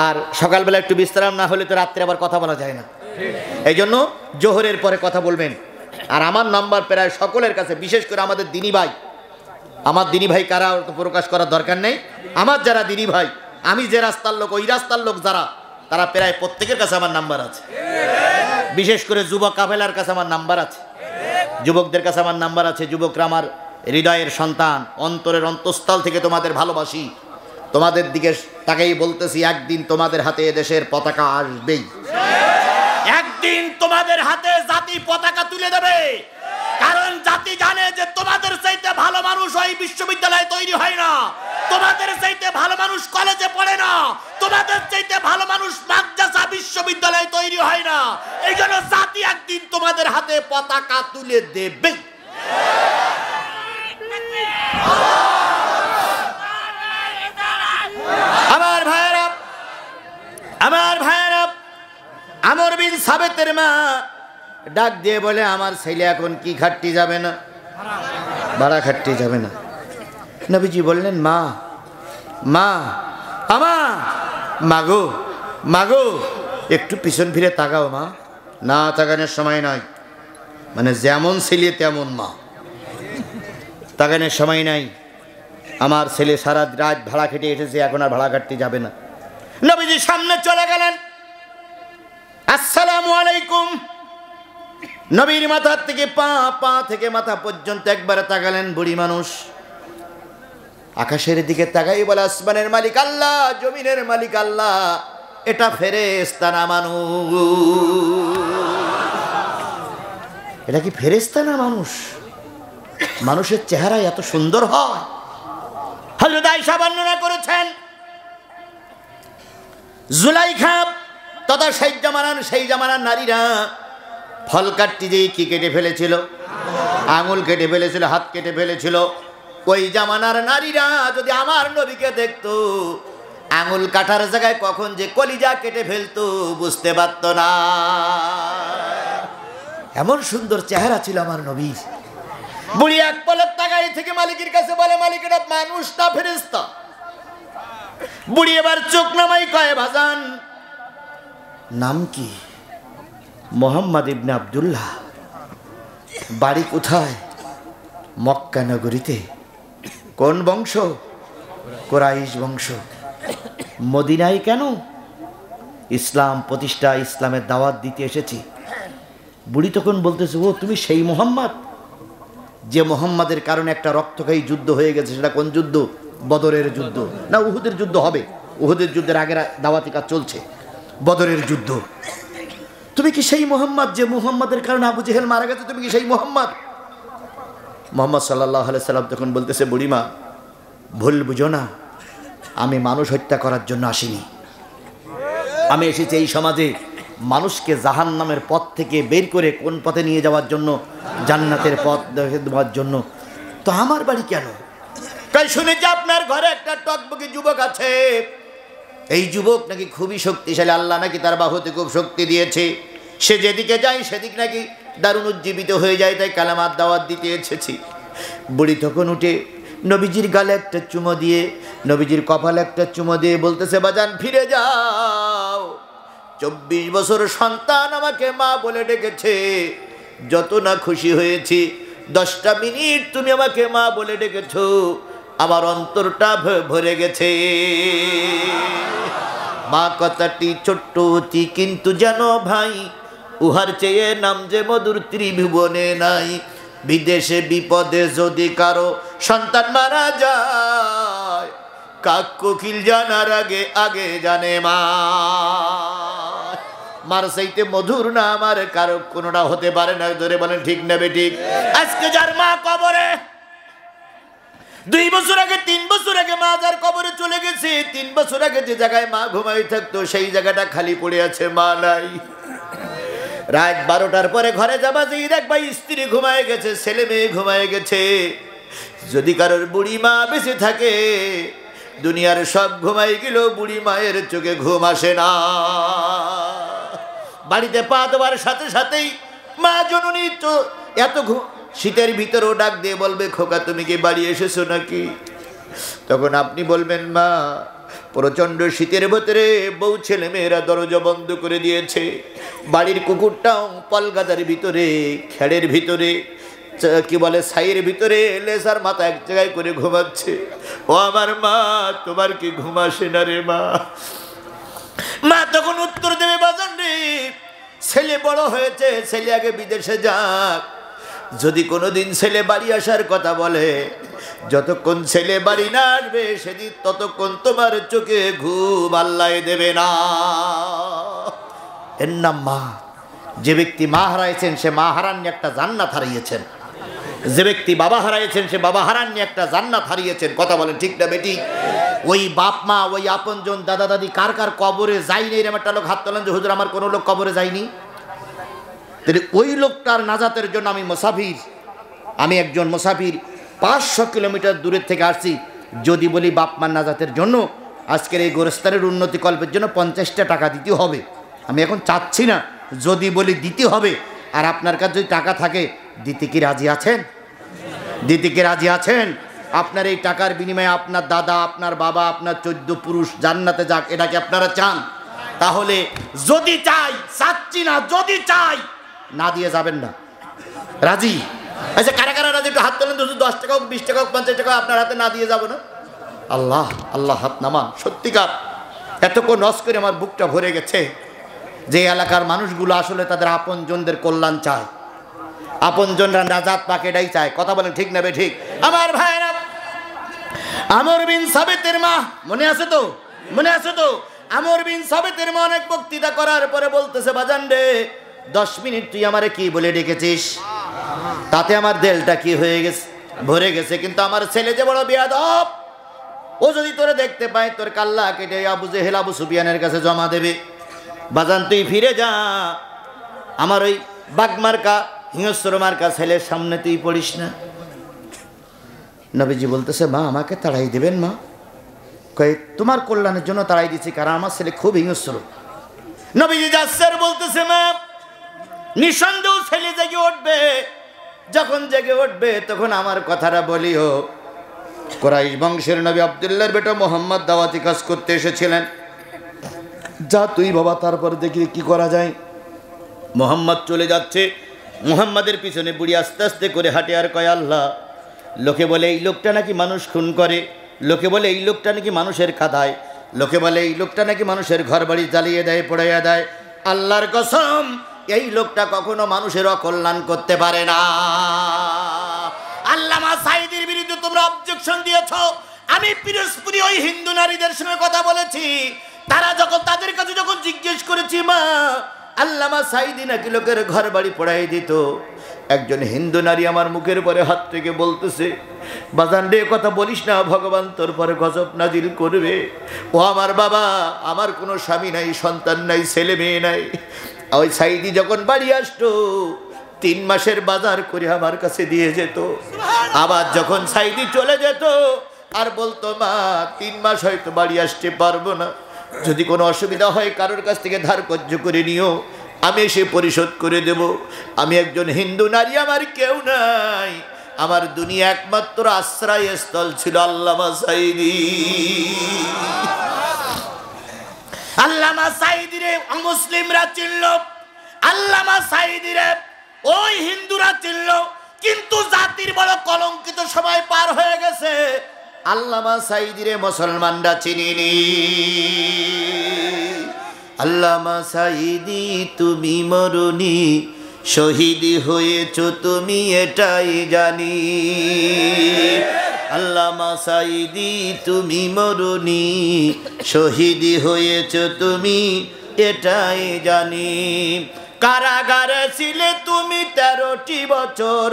আর সকালবেলা একটু বিশ্রাম না হলে তো রাত্রে আবার কথা বলা যায় না। এই জন্য জোহরের পরে কথা বলবেন। আর আমার নাম্বার প্রায় সকলের কাছে, বিশেষ করে আমাদের দিনী ভাই, আমার দিনী ভাই কারা তো প্রকাশ করার দরকার নেই। আমার যারা দিনী ভাই, আমি যে রাস্তার লোক, ওই রাস্তার লোক যারা, তারা প্রায় প্রত্যেকের কাছে আমার নাম্বার আছে। বিশেষ করে যুবক কাফেলার কাছে আমার নাম্বার আছে, যুবকদের কাছে আমার নাম্বার আছে। যুবকরা আমার হৃদয়ের সন্তান, অন্তরের অন্তঃস্থল থেকে তোমাদের ভালোবাসি। তোমাদের দিকে তাকেই বলতেছি, একদিন তোমাদের হাতে দেশের পতাকা আসবেই, একদিন তোমাদের হাতে জাতি পতাকা তুলে দেবে। কারণ জাতি জানে যে তোমাদের চাইতে ভালো মানুষ ওই বিশ্ববিদ্যালয়ে তৈরি হয় না, তোমাদের চাইতে ভালো মানুষ কলেজে পড়ে না, তোমাদের চাইতে ভালো মানুষ মাদ্রাসা বিশ্ববিদ্যালয়ে তৈরি হয় না। এই জন্য জাতি একদিন তোমাদের হাতে পতাকা তুলে দেবে। আমার ভাইয়েরা, আমার ভাইয়েরা, আমর বিন সাবেতের মা ডাক দিয়ে বলে, আমার ছেলে এখন কি খাটতে যাবে না, ভাড়া খাটতে যাবে না। নবীজি বললেন, মা মা আমা, মাগো মাগো, একটু পিছন ফিরে তাকাও মা। না তাকানোর সময় নাই, মানে যেমন ছেলে তেমন মা, তাকানোর সময় নাই। আমার ছেলে সারা রাত ভাড়া খেটে এসেছে, এখন আর ভাড়া কাটতে যাবে না। নবীজি সামনে চলে গেলেন, আসসালামু আলাইকুম। নবীর মাথার থেকে পা থেকে মাথা পর্যন্ত একবারে তাকালেন। বুড়ি মানুষ আকাশের দিকে তাকাই বলে, আসমানের মালিক আল্লাহ, জমিনের মালিক আল্লাহ, এটা ফেরেশতা না মানুষ? এটা কি ফেরেশতা না মানুষ? মানুষের চেহারা এত সুন্দর হয়? হযরত আয়েশা বর্ণনা করেছেন, জুলাইখা তথা সেই জামানার নারীরা ফল কাটতে যেয়ে কি কেটে ফেলেছিল? আঙুল কেটে ফেলেছিল, হাত কেটে ফেলেছিল। ওই জামানার নারীরা যদি আমার নবীকে দেখতো, আঙুল কাটার জায়গায় কখন যে কলিজা কেটে ফেলতো বুঝতে পারত না। এমন সুন্দর চেহারা ছিল আমার নবীর। বুড়ি এক পলক তাকাই থেকে মালিকের কাছে বলে, মালিক এটা মানুষ না ফেরেশতা? বুড়ি এবার চোখ নামাই কয়, ভাজান নাম কি? মোহাম্মদ ইবনে আব্দুল্লাহ। বাড়ি কোথায়? মক্কা নগরীতে। কোন বংশ? কুরাইশ বংশ। মদিনায় কেন? ইসলাম প্রতিষ্ঠা, ইসলামের দাওয়াত দিতে এসেছি। বুড়ি তখন বলতেছে, ও তুমি সেই মোহাম্মদ, যে মোহাম্মদের কারণে একটা রক্তক্ষয়ী যুদ্ধ হয়ে গেছে। সেটা কোন যুদ্ধ? বদরের যুদ্ধ না উহুদের যুদ্ধ হবে? উহুদের যুদ্ধের আগের দাওয়াতি কাজ চলছে, বদরের যুদ্ধ। তুমি কি সেই মোহাম্মদ যে মোহাম্মদের কারণে আবু জেহেল মারা গেছে? তুমি কি সেই মোহাম্মদ? মোহাম্মদ সাল্লাল্লাহু আলাইহি সাল্লাম তখন বলতেছে, বুড়িমা ভুল বুঝো না, আমি মানুষ হত্যা করার জন্য আসিনি। আমি এসেছি এই সমাজে মানুষকে জাহান্নামের পথ থেকে বের করে কোন পথে নিয়ে যাওয়ার জন্য, জান্নাতের পথ দেখে দেওয়ার জন্য। তো আমার বাড়ি কেন? তাই শুনেছি আপনার ঘরে একটা টকবকে যুবক আছে। এই যুবক নাকি খুবই শক্তিশালী, আল্লাহ নাকি তার বাহুতে খুব শক্তি দিয়েছে। সে যেদিকে যায় সেদিক নাকি দারুণ উজ্জীবিত হয়ে যায়, তাই কালেমার দাওয়াত দিতে এসেছি। বুড়ি তখন উঠে নবীজির গালে একটা চুমো দিয়ে, নবীজির কপালে একটা চুমো দিয়ে বলতেছে, বাজান ফিরে যাও। 24 বছর সন্তান আমাকে মা বলে ডেকেছে, যত না খুশি হয়েছি। 10টা মিনিট তুমি আমাকে মা বলে ডেকেছো, আমার অন্তরটা ভরে গেছে। মা কথাটি ছোট্ট অতি, কিন্তু জানো ভাই, উহার চেয়ে নাম যে মধুর ত্রিভুবনে নাই। বিদেশে বিপদে যদি কারো সন্তান মারা যায়, কাক কোকিল জানার আগে আগে জানে মা। মার চাইতে মধুর না আমার কারো কোনোটা হতে পারে না। ধরে বলেন ঠিক নেবে ঠিক? আজকে যার মা কবরে, 2 বছর আগে 3 বছর আগে মা যার কবরে চলে গেছে, 3 বছর আগে যে জায়গায় মা ঘুমাই থাকতো সেই জায়গাটা খালি পড়ে আছে, মা নাই। রাত 12টার পরে ঘরে যাবা যে দেখবা স্ত্রী ঘুমায় গেছে, ছেলে মেয়ে ঘুমায় গেছে। যদি কারোর বুড়ি মা বেঁচে থাকে, দুনিয়ার সব ঘুমাই গেল, বুড়ি মায়ের চোখে ঘুম আসে না। বাড়িতে পা দেওয়ার সাথে সাথেই মা জননী তো এত শীতের ভিতরেও ডাক দিয়ে বলবে, খোকা তুমি কি বাড়ি এসেছো নাকি? তখন আপনি বলবেন, মা প্রচণ্ড শীতের ভেতরে বউ ছেলে মেয়েরা দরজা বন্ধ করে দিয়েছে। বাড়ির কুকুরটাও পলগাদার ভিতরে, খেড়ের ভিতরে, কি বলে ছাইয়ের ভিতরে লেসার মাথা এক জায়গায় করে ঘুমাচ্ছে। ও আমার মা, তোমার কি ঘুম আসে না রে মা? মা তখন উত্তর দেবে, বাজান রে, ছেলে বড় হয়েছে, ছেলে আগে বিদেশে যাক। যদি কোনোদিন ছেলে বাড়ি আসার কথা বলে, যতক্ষণ ছেলে বাড়ি না আসবে সেদিন ততক্ষণ তোমার চোখে ঘুম আল্লাহ দেবে না। এর নাম মা। যে ব্যক্তি মা হারাইছেন সে মা হারাননি একটা জান্নাত হারিয়েছেন। যে ব্যক্তি বাবা হারাইছেন সে বাবা হারাননি একটা জান্নাত হারিয়েছেন। কথা বলেন ঠিক না বেটি? ওই বাপ মা, ওই আপনজন, দাদা দাদি কার কার কবরে যায়নি? এরকম একটা লোক হাত তোলেন যে হুজুর আমার কোনো লোক কবরে যায়নি। তাহলে ওই লোকটার নাজাতের জন্য আমি একজন মুসাফির 500 কিলোমিটার দূরের থেকে আসছি। যদি বলি বাপ মার নাজাতের জন্য, আজকের এই গোরস্থানের উন্নতি কল্পের জন্য 50টা টাকা দিতে হবে, আমি এখন চাচ্ছি না। যদি বলি দিতে হবে, আর আপনার কাছে যদি টাকা থাকে, দিতে কি রাজি আছেন? দিতে কি রাজি আছেন? আপনার এই টাকার বিনিময়ে আপনার দাদা, আপনার বাবা, আপনার 14 পুরুষ জান্নাতে যাক, এটা কি আপনারা চান? তাহলে যদি চাই, চাচ্ছি না, যদি চাই না দিয়ে যাবেন না, রাজি? আচ্ছা কারা কারা রাজি একটু হাত তোলেন তো। 10 টাকা হোক, 20 টাকা হোক, 50 টাকা আপনার হাতে না দিয়ে যাবো না। আল্লাহ আল্লাহ হাত নামান। সত্যিকার এতক্ষণ নস করে আমার বুকটা ভরে গেছে যে এলাকার মানুষগুলো আসলে তাদের আপনজনদের কল্যাণ চায়, আপনজনরা নাজাত পাকে এটাই চায়। কথা বলেন ঠিক না বে ঠিক? আমার ভাইরা, আমর বিন সাবিতের মা মনে আছে তো? মনে আছে তো? আমর বিন সাবিতের মা অনেক বক্তৃতা করার পরে বলতেছে, বাজান রে 10 মিনিট তুই আমারে কি বলে ডেকেছিস, তাতে আমার দিলটা কি হয়ে গেছে, ভরে গেছে। কিন্তু আমার ছেলে যে বড় বেয়াদব, ও যদি তোরে দেখতে পায় তোর কাল্লা কেটে আবু জেহেল আবু সুফিয়ানের কাছে জমা দেবে। বাজান তুই ফিরে যা, আমার ওই বাগমার্কা হিংস্র মার্কা ছেলের সামনে তুই পড়িস না। নবীজি বলতেছে, মা আমাকে তাড়াই দেবেন মা? কই তোমার কল্যাণের জন্য তাড়াই দিচ্ছি, কারণ আমার ছেলে খুব হিংস্র। নবীজি যাচ্ছেন, বলতেছে মা নিঃসন্দেহ ছেলে জেগে উঠবে, যখন জেগে উঠবে তখন আমার কথাটা বলিও। কুরাইশ বংশের নবী আব্দুল্লাহর বেটা মোহাম্মদ দাওয়াতি কাজ করতে এসেছিলেন, যা তুই বাবা, তারপর দেখি কি করা যায়। মোহাম্মদ চলে যাচ্ছে, মোহাম্মদের পিছনে বুড়ি আস্তে আস্তে করে হাঁটে আর কয়, আল্লাহ লোকে বলে এই লোকটা নাকি মানুষ খুন করে, লোকে বলে এই লোকটা নাকি মানুষের কাঁদায়, লোকে বলে এই লোকটা নাকি মানুষের ঘর বাড়ি জ্বালিয়ে দেয়, পড়াইয়া দেয়। আল্লাহর কসম এই লোকটা কখনো মানুষের অকল্যাণ করতে পারে না। আল্লামা সাঈদীর বিরুদ্ধে তোমরা অবজেকশন দিয়েছ, আমি পিরোজপুরি ওই হিন্দু নারীদের সঙ্গে কথা বলেছি, তারা যখন তাদের কাছে যখন জিজ্ঞেস করেছি মা আল্লামা সাঈদী নাকি লোকের ঘর বাড়ি পড়াই দিত, একজন হিন্দু নারী আমার মুখের পরে হাত থেকে বলতেছে, বাজান রে কথা বলিস না, ভগবান তোর পরে গজব নাজিল করবে। ও আমার বাবা, আমার কোনো স্বামী নাই, সন্তান নাই, ছেলে মেয়ে নাই। ওই সাঈদী যখন বাড়ি আসতো 3 মাসের বাজার করে আমার কাছে দিয়ে যেত। আবার যখন সাঈদী চলে যেত আর বলতো, মা 3 মাস হয়তো বাড়ি আসতে পারবো না, যদি কোনো অসুবিধা হয় কারোর কাছ থেকে ধার কর্য করে নিও, আমি এসে পরিশোধ করে দেব। আমি একজন হিন্দু নারী, আমার কেউ নাই, আমার দুনিয়া একমাত্র আশ্রয়স্থল ছিল আল্লামা সাঈদী। আল্লামা সাঈদী রে মুসলিমরা চিনল, আল্লামা সাঈদী রে ওই হিন্দুরা চিনল, কিন্তু জাতির বড় কলঙ্কিত সময় পার হয়ে গেছে, আল্লামা সাঈদী রে মুসলমানরা চিনিনি। আল্লামা সাঈদী তুমি মরুনি, শহীদ হয়েছ তুমি এটাই জানি। আল্লামা সাঈদী তুমি মরুনি, শহীদ হয়েছ তুমি এটাই জানি। কারাগারে ছিলে তুমি 13টি বছর,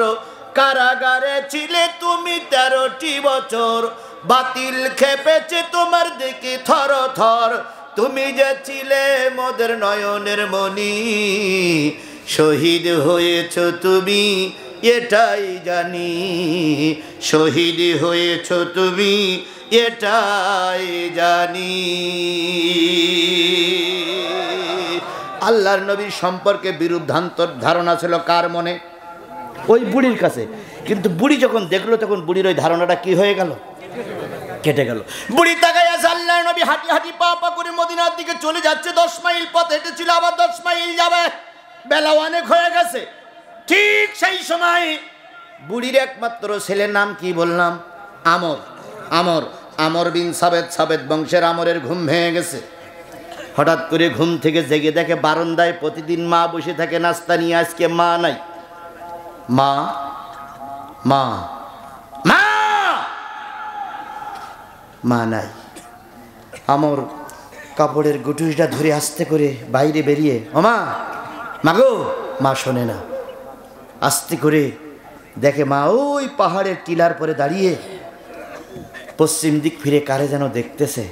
কারাগারে ছিলে তুমি 13টি বছর, বাতিল খেপেছে তোমার দিকে থর থর, তুমি যে ছিলে মোদের নয়নের মণি, শহীদ হয়েছ তুমি এটাই জানি, শহীদ হয়েছ তুমি এটাই জানি। আল্লাহর নবীর সম্পর্কে বিরুদ্ধান্তর ধারণা ছিল কার মনে? ওই বুড়ির কাছে। কিন্তু বুড়ি যখন দেখলো তখন বুড়ির ওই ধারণাটা কি হয়ে গেল? কেটে গেল। বুড়ি তাকায় আছে, আল্লাহর নবী হাঁটি হাঁটি পা পা করে মদিনার দিকে চলে যাচ্ছে। 10 মাইল পথ হেঁটেছিল, আবার 10 মাইল যাবে, বেলা অনেক হয়ে গেছে। ঠিক সেই সময় বুড়ির একমাত্র ছেলের নাম কি বললাম? আমর। আমর আমর বিন সাবেদ, সাবেদ বংশের আমরের ঘুম ভেঙে গেছে। হঠাৎ করে ঘুম থেকে জেগে দেখে বারান্দায় প্রতিদিন মা বসে থাকে নাস্তা নিয়ে, আজকে মা নাই। মা মা মা মা নাই। আমর কাপড়ের গুটুরিটা ধরে আস্তে করে বাইরে বেরিয়ে, ও মা, মাগো। মা শোনে না। আস্তে করে দেখে মা ওই পাহাড়ের টিলার পরে দাঁড়িয়ে পশ্চিম দিক ফিরে কারে যেন দেখতেছে।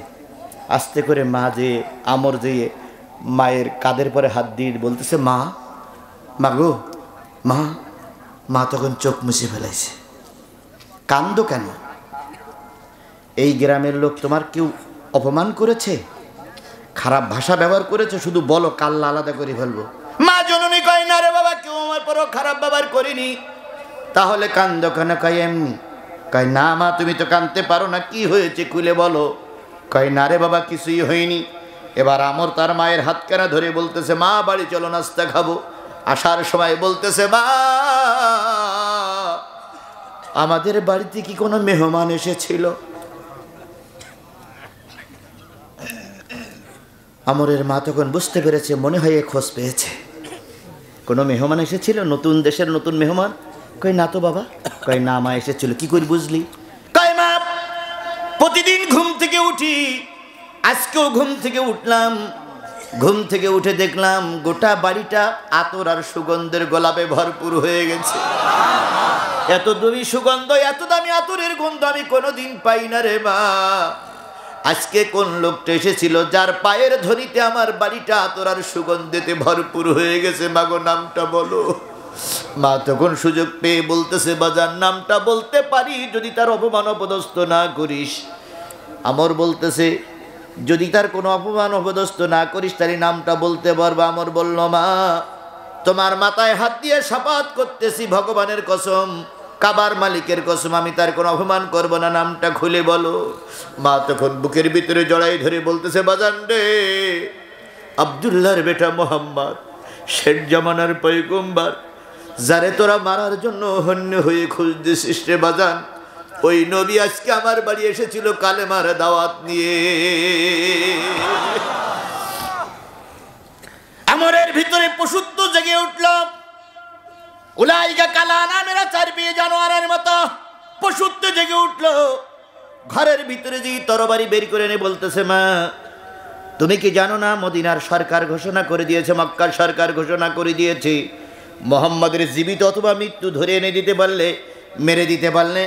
আস্তে করে মা যে আমর যে মায়ের কাঁধের পরে হাত দিয়ে বলতেছে, মা, মাগো, মা। মা তখন চোখ মুছে ফেলাইছে। কান্দো কেন? এই গ্রামের লোক তোমার কেউ অপমান করেছে, খারাপ ভাষা ব্যবহার করেছে, শুধু বলো, কাল্লা আলাদা করে ফেলবো। মা জননী কয়, না রে বাবা, কেউ আমার পরও খারাপ ব্যবহার করিনি। তাহলে কান্দো কেন? কয় এমনি। কয় না মা, তুমি তো কাঁদতে পারো না, কি হয়েছে খুলে বলো। কয় না রে বাবা, কিছুই হয়নি। এবার আমর তার মায়ের হাত কানা ধরে বলতেছে, মা বাড়ি চলো নাস্তা খাবো। আসার সময় বলতেছে, মা আমাদের বাড়িতে কি কোনো মেহমান এসেছিল? আমরের মা তখন বুঝতে পেরেছে, মনে হয় এ খোঁজ পেয়েছে, কোনো মেহমান এসেছিল, নতুন দেশের নতুন মেহমান। কই না তো বাবা। কই না মা, এসেছিল। কি করে বুঝলি? কই মা প্রতিদিন ঘুম থেকে উঠি, আজকেও ঘুম থেকে উঠলাম, ঘুম থেকে উঠে দেখলাম গোটা বাড়িটা আতর আর সুগন্ধের গোলাপে ভরপুর হয়ে গেছে। এত দামি সুগন্ধ, এত দামি আতরের গন্ধ আমি কোনোদিন পাই না রে মা। আজকে কোন লোকটা এসেছিল যার পায়ের ধরিতে আমার বাড়িটা আতর আর সুগন্ধেতে ভরপুর হয়ে গেছে? মাগো নামটা বলো। মা তখন সুযোগ পেয়ে বলতেছে, বাজার নামটা বলতে পারি যদি তার অপমান অপদস্থ না করিস। আমর বলতেছে, যদি তার কোনো অপমান অপদস্থ না করিস তাহলে নামটা বলতে পারবো। আমর বলল, মা তোমার মাথায় হাত দিয়ে শপথ করতেছি, ভগবানের কসম, কাবার মালিকের কসম, আমি তার কোনো অপমান করব না, নামটা খুলে বলো। মা তখন বুকের ভিতরে জড়াই ধরে বলতেছে, বাজান রে, আব্দুল্লাহর বেটা মোহাম্মদ, শেষ জামানার পয়গম্বর, যারে তোরা মারার জন্য হন্য হয়ে খুঁজতেছিস রে বাজান, ওই নবী আজকে আমার বাড়ি এসেছিল কালেমার দাওয়াত নিয়ে। আমরের ভিতরে পশুত্ব জেগে উঠল। উলাইকা কালা নামেরা চারপিয়ে জানোয়ারের মতো পশুত্ব জেগে উঠল। ঘরের ভিতরে যে তরবারি বের করে এনে বলতেছে, মা তুমি কি জানো না মদিনার সরকার ঘোষণা করে দিয়েছে, মক্কার সরকার ঘোষণা করে দিয়েছে, মোহাম্মদের জীবিত অথবা মৃত্যু ধরে এনে দিতে পারলে, মেরে দিতে পারলে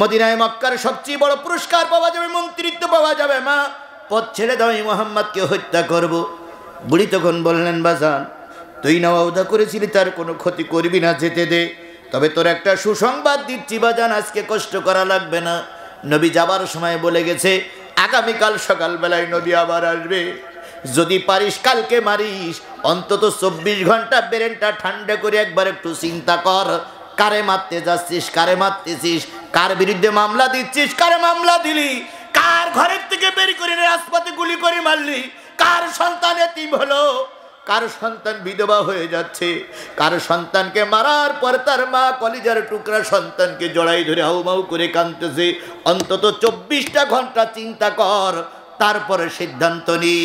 মদিনায় মক্কার সবচেয়ে বড় পুরস্কার পাওয়া যাবে, মন্ত্রিত্ব পাওয়া যাবে। মা পথ ছেড়ে দাও, এই মোহাম্মদকে হত্যা করব। বুড়ি তখন বললেন, বাজান তুই না ওয়াদা করেছিলি তার কোনো ক্ষতি করবি না, যেতে দে। তবে তোর একটা সুসংবাদ দিচ্ছি বাজান, আজকে কষ্ট করা লাগবে না। নবী যাবার সময় বলে গেছে, আগামীকাল সকালবেলায় নবী আবার আসবে। যদি পারিস কালকে মারিস, অন্তত 24 ঘন্টা ব্রেনটা ঠান্ডা করে একবার একটু চিন্তা কর, কারে মারতে যাচ্ছিস, কারে মারতেছিস, কার বিরুদ্ধে মামলা দিচ্ছিস, কারে মামলা দিলি, কার ঘরের থেকে বের করে রাজপথে গুলি করে মারলি, কার সন্তান এতিম হলো, কার সন্তান বিধবা হয়ে যাচ্ছে, কার সন্তানকে মারার পর তার মা কলিজার টুকরা সন্তানকে জড়াই ধরে হাউমাউ করে কাঁদতেছে। অন্তত 24টা ঘন্টা চিন্তা কর, তারপরে সিদ্ধান্ত নি।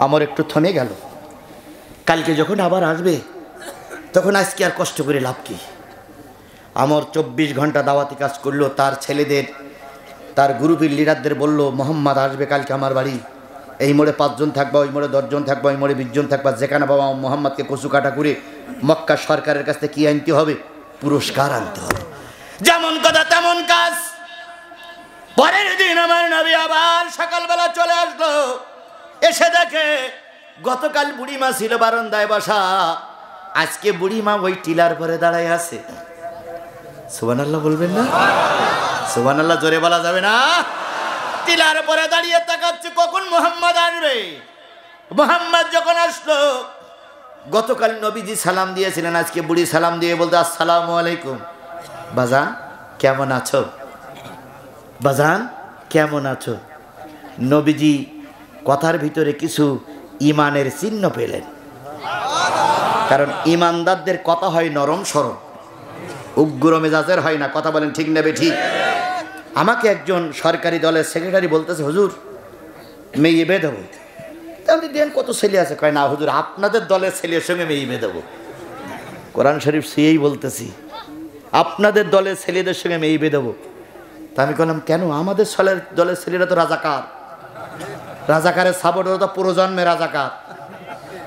আমার একটু থমে গেল। কালকে যখন আবার আসবে তখন আজকে আর কষ্ট করে লাভ কি? আমার 24 ঘন্টা দাওয়াতি কাজ করলো, তার ছেলেদের, তার গ্রুপের লিডারদের বলল, মোহাম্মদ আসবে কালকে আমার বাড়ি, এই মোড়ে 5 জন থাকবা, ওই মোড়ে 10 জন থাকবা, ওই মোড়ে 20 জন থাকবা, যেখানে বাবা মোহাম্মদকে কচু কাটা করে মক্কা সরকারের কাছ থেকে কি আনতে হবে? পুরস্কার আনতে হবে। যেমন কথা তেমন কাজ। পরের দিন আমার নবী আবার সকালবেলা চলে আসলো। এসে দেখে গতকাল বুড়িমা ছিল বারান্দায় বসা, আজকে বুড়িমা ওই টিলার পরে দাঁড়ায় আছে। সুবহানাল্লাহ বলবেন না? সুবহানাল্লাহ জোরে বলা যাবে না? টিলার পরে দাঁড়িয়ে তাকাচ্ছে কখন মোহাম্মদ আসবে। মোহাম্মদ যখন আসলো, গতকাল নবীজি সালাম দিয়েছিলেন, আজকে বুড়ি সালাম দিয়ে বলতে, আসসালামু আলাইকুম, বাজান কেমন আছো, বাজান কেমন আছো। নবীজি কথার ভিতরে কিছু ইমানের চিহ্ন পেলেন, কারণ ইমানদারদের কথা হয় নরম সরম, উগ্র মেজাজের হয় না। কথা বলেন ঠিক নেবে ঠিক? আমাকে একজন সরকারি দলের সেক্রেটারি বলতেছে, হুজুর মেয়ে বেঁধবো। আপনি দেন কত ছেলে আছে? কয় না হুজুর, আপনাদের দলের ছেলের সঙ্গে মেয়ে বেঁধবো। কোরআন শরীফ সিয়েই বলতেছি, আপনাদের দলের ছেলেদের সঙ্গে মেয়ে বেঁধবো। তা আমি বললাম, কেন? আমাদের দলের ছেলেরা তো রাজাকার, রাজাকারের সাপোর্টার তো পুরোজন্মে রাজাকার।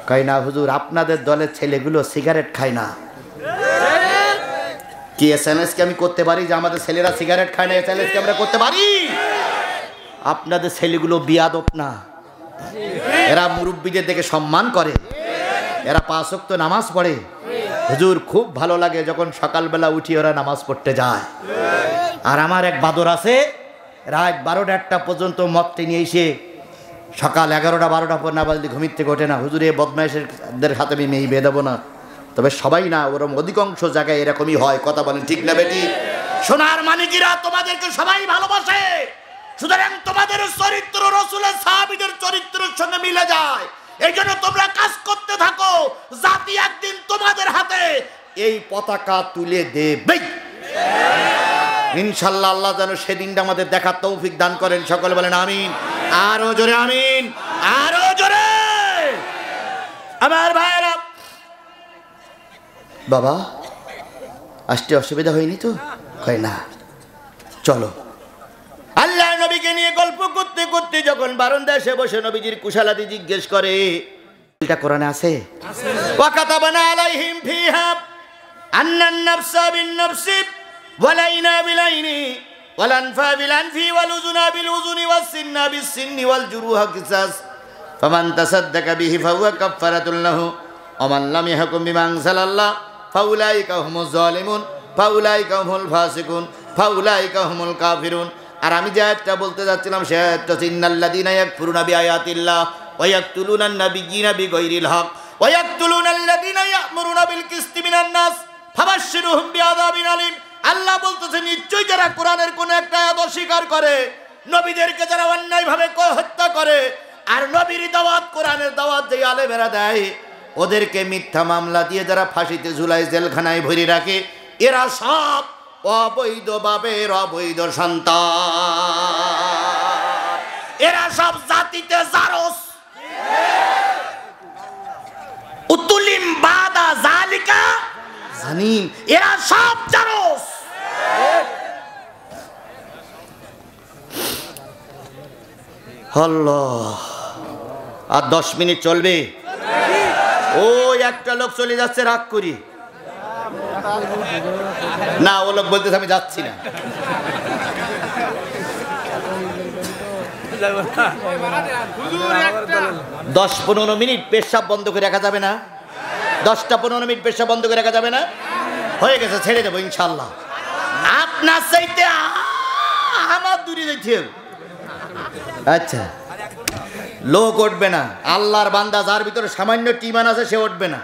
কয় না হুজুর, আপনাদের দলের ছেলেগুলো সিগারেট খায় না। কি এসএমএস কি আমি করতে পারি যে আমাদের ছেলেরা সিগারেট খায় না? এসএমএস কি আমরা করতে পারি? আপনাদের ছেলেগুলো বিয়াদব না, এরা মুরব্বীদের দেখে সম্মান করে, এরা 5 ওয়াক্ত নামাজ পড়ে। হুজুর খুব ভালো লাগে যখন সকালবেলা উঠি ওরা নামাজ পড়তে যায়। আর আমার এক বাদর আছে, রাত 12টা-1টা পর্যন্ত মদটি নিয়ে এসে সকাল 11টা-12টা পর না বাজলে ঘুমির থেকে ওঠে না। হুজুর এই বদমাইশের হাতে আমি মেয়ে বিয়ে দেবো না। তবে সবাই না, ওরম অধিকাংশ জায়গায় এরকমই হয়। কথা বলেন ঠিক না বেটি? সোনার মানিকিরা তোমাদেরকে সবাই ভালোবাসে, সুতরাং তোমাদের চরিত্র রাসূলের সাহাবীদের চরিত্রের সঙ্গে মিলে যায়। এই জন্য তোমরা কাজ করতে থাকো, জাতি একদিন তোমাদের হাতে এই পতাকা তুলে দেবে ইনশাআল্লাহ। আল্লাহ যেন সেদিনটা আমাদের দেখার তৌফিক দান করেন। সকলে বলেন আমিন। আরো জোরে আমিন, আরো জোরে। আমার ভাইরা, বাবা আসতে অসুবিধা হয়নি তো? হয় না, চলো। আল্লাহ নবীকে নিয়ে গল্প করতে করতে যখন বারান্দায় এসে বসে নবীজির কুশলাদি জিজ্ঞেস করে, এটা কোরআনে আছে? ওয়া কাতাবানা আলাইহিম ফিহা আন্নান নাফসা বিন নাফসি ওয়াল আইনা বিল আইনি ওয়াল আনফা বিল আনফি ওয়াল উযুনা বিল উযুনি ওয়াস সিন্না বিস সিন্নি ওয়াল জুরুহা কিসাস ফামান তাসাদ্দাকা বিহি ফাহুয়া কাফফারাতুন লাহু ওয়া মান লাম ইয়াহকুম বিমা আনজালাল্লাহ ফাউলাইকা হুমুজ জালিমুন ফাউলাইকা হুমুল ফাসিকুন ফাউলাইকা হুমুল কাফিরুন। আর আমি যে আয়াতটা বলতে যাচ্ছিলাম সে আয়াতটা ইন্নাল্লাযীনা ইয়াকফুরুনা বিআয়াতিল্লাহ ওয়া ইয়াকতুলুনান নাবিয়্যিনা বিগাইরিল হক ওয়া ইয়াকতুলুনাল্লাযীনা ইয়া'মুরুনা বিল কিসতি মিনান নাস ফাবাশশিরহুম বিআযাবিন আলীম। আল্লাহ বলতেছে নিশ্চয়ই যারা কোরআনের কোন একটা আয়াত অস্বীকার করে, নবীদেরকে যারা অন্যায়ভাবে হত্যা করে, আর নবীর দাওয়াত কোরআনের দাওয়াত যে আলেমেরা দেয় ওদেরকে মিথ্যা মামলা দিয়ে যারা ফাঁসিতে ঝুলায় জেলখানায় ভরে রাখে, এরা সব অবৈধ বাবের অবৈধ সন্তান, এরা সব জাতিতে জারস। উতুলিম বাদা জালিকা জানিম, এরা সব জারস। আল্লাহ, আর 10 মিনিট চলবে? ওই একটা লোক চলে যাচ্ছে, রাগ করি না, ও লোক বলতেছে আমি যাচ্ছি না। 10-15 মিনিট পেশাব বন্ধ করে রাখা যাবে না? 10-15 মিনিট পেশাব বন্ধ করে রাখা যাবে না? হয়ে গেছে, ছেড়ে দেবো ইনশাল্লাহ। আপনার চাইতে আমার দূরে যাইতে। আচ্ছা, লোক উঠবে না, আল্লাহর বান্দা যার ভিতরে সামান্য টিমান আছে সে উঠবে না।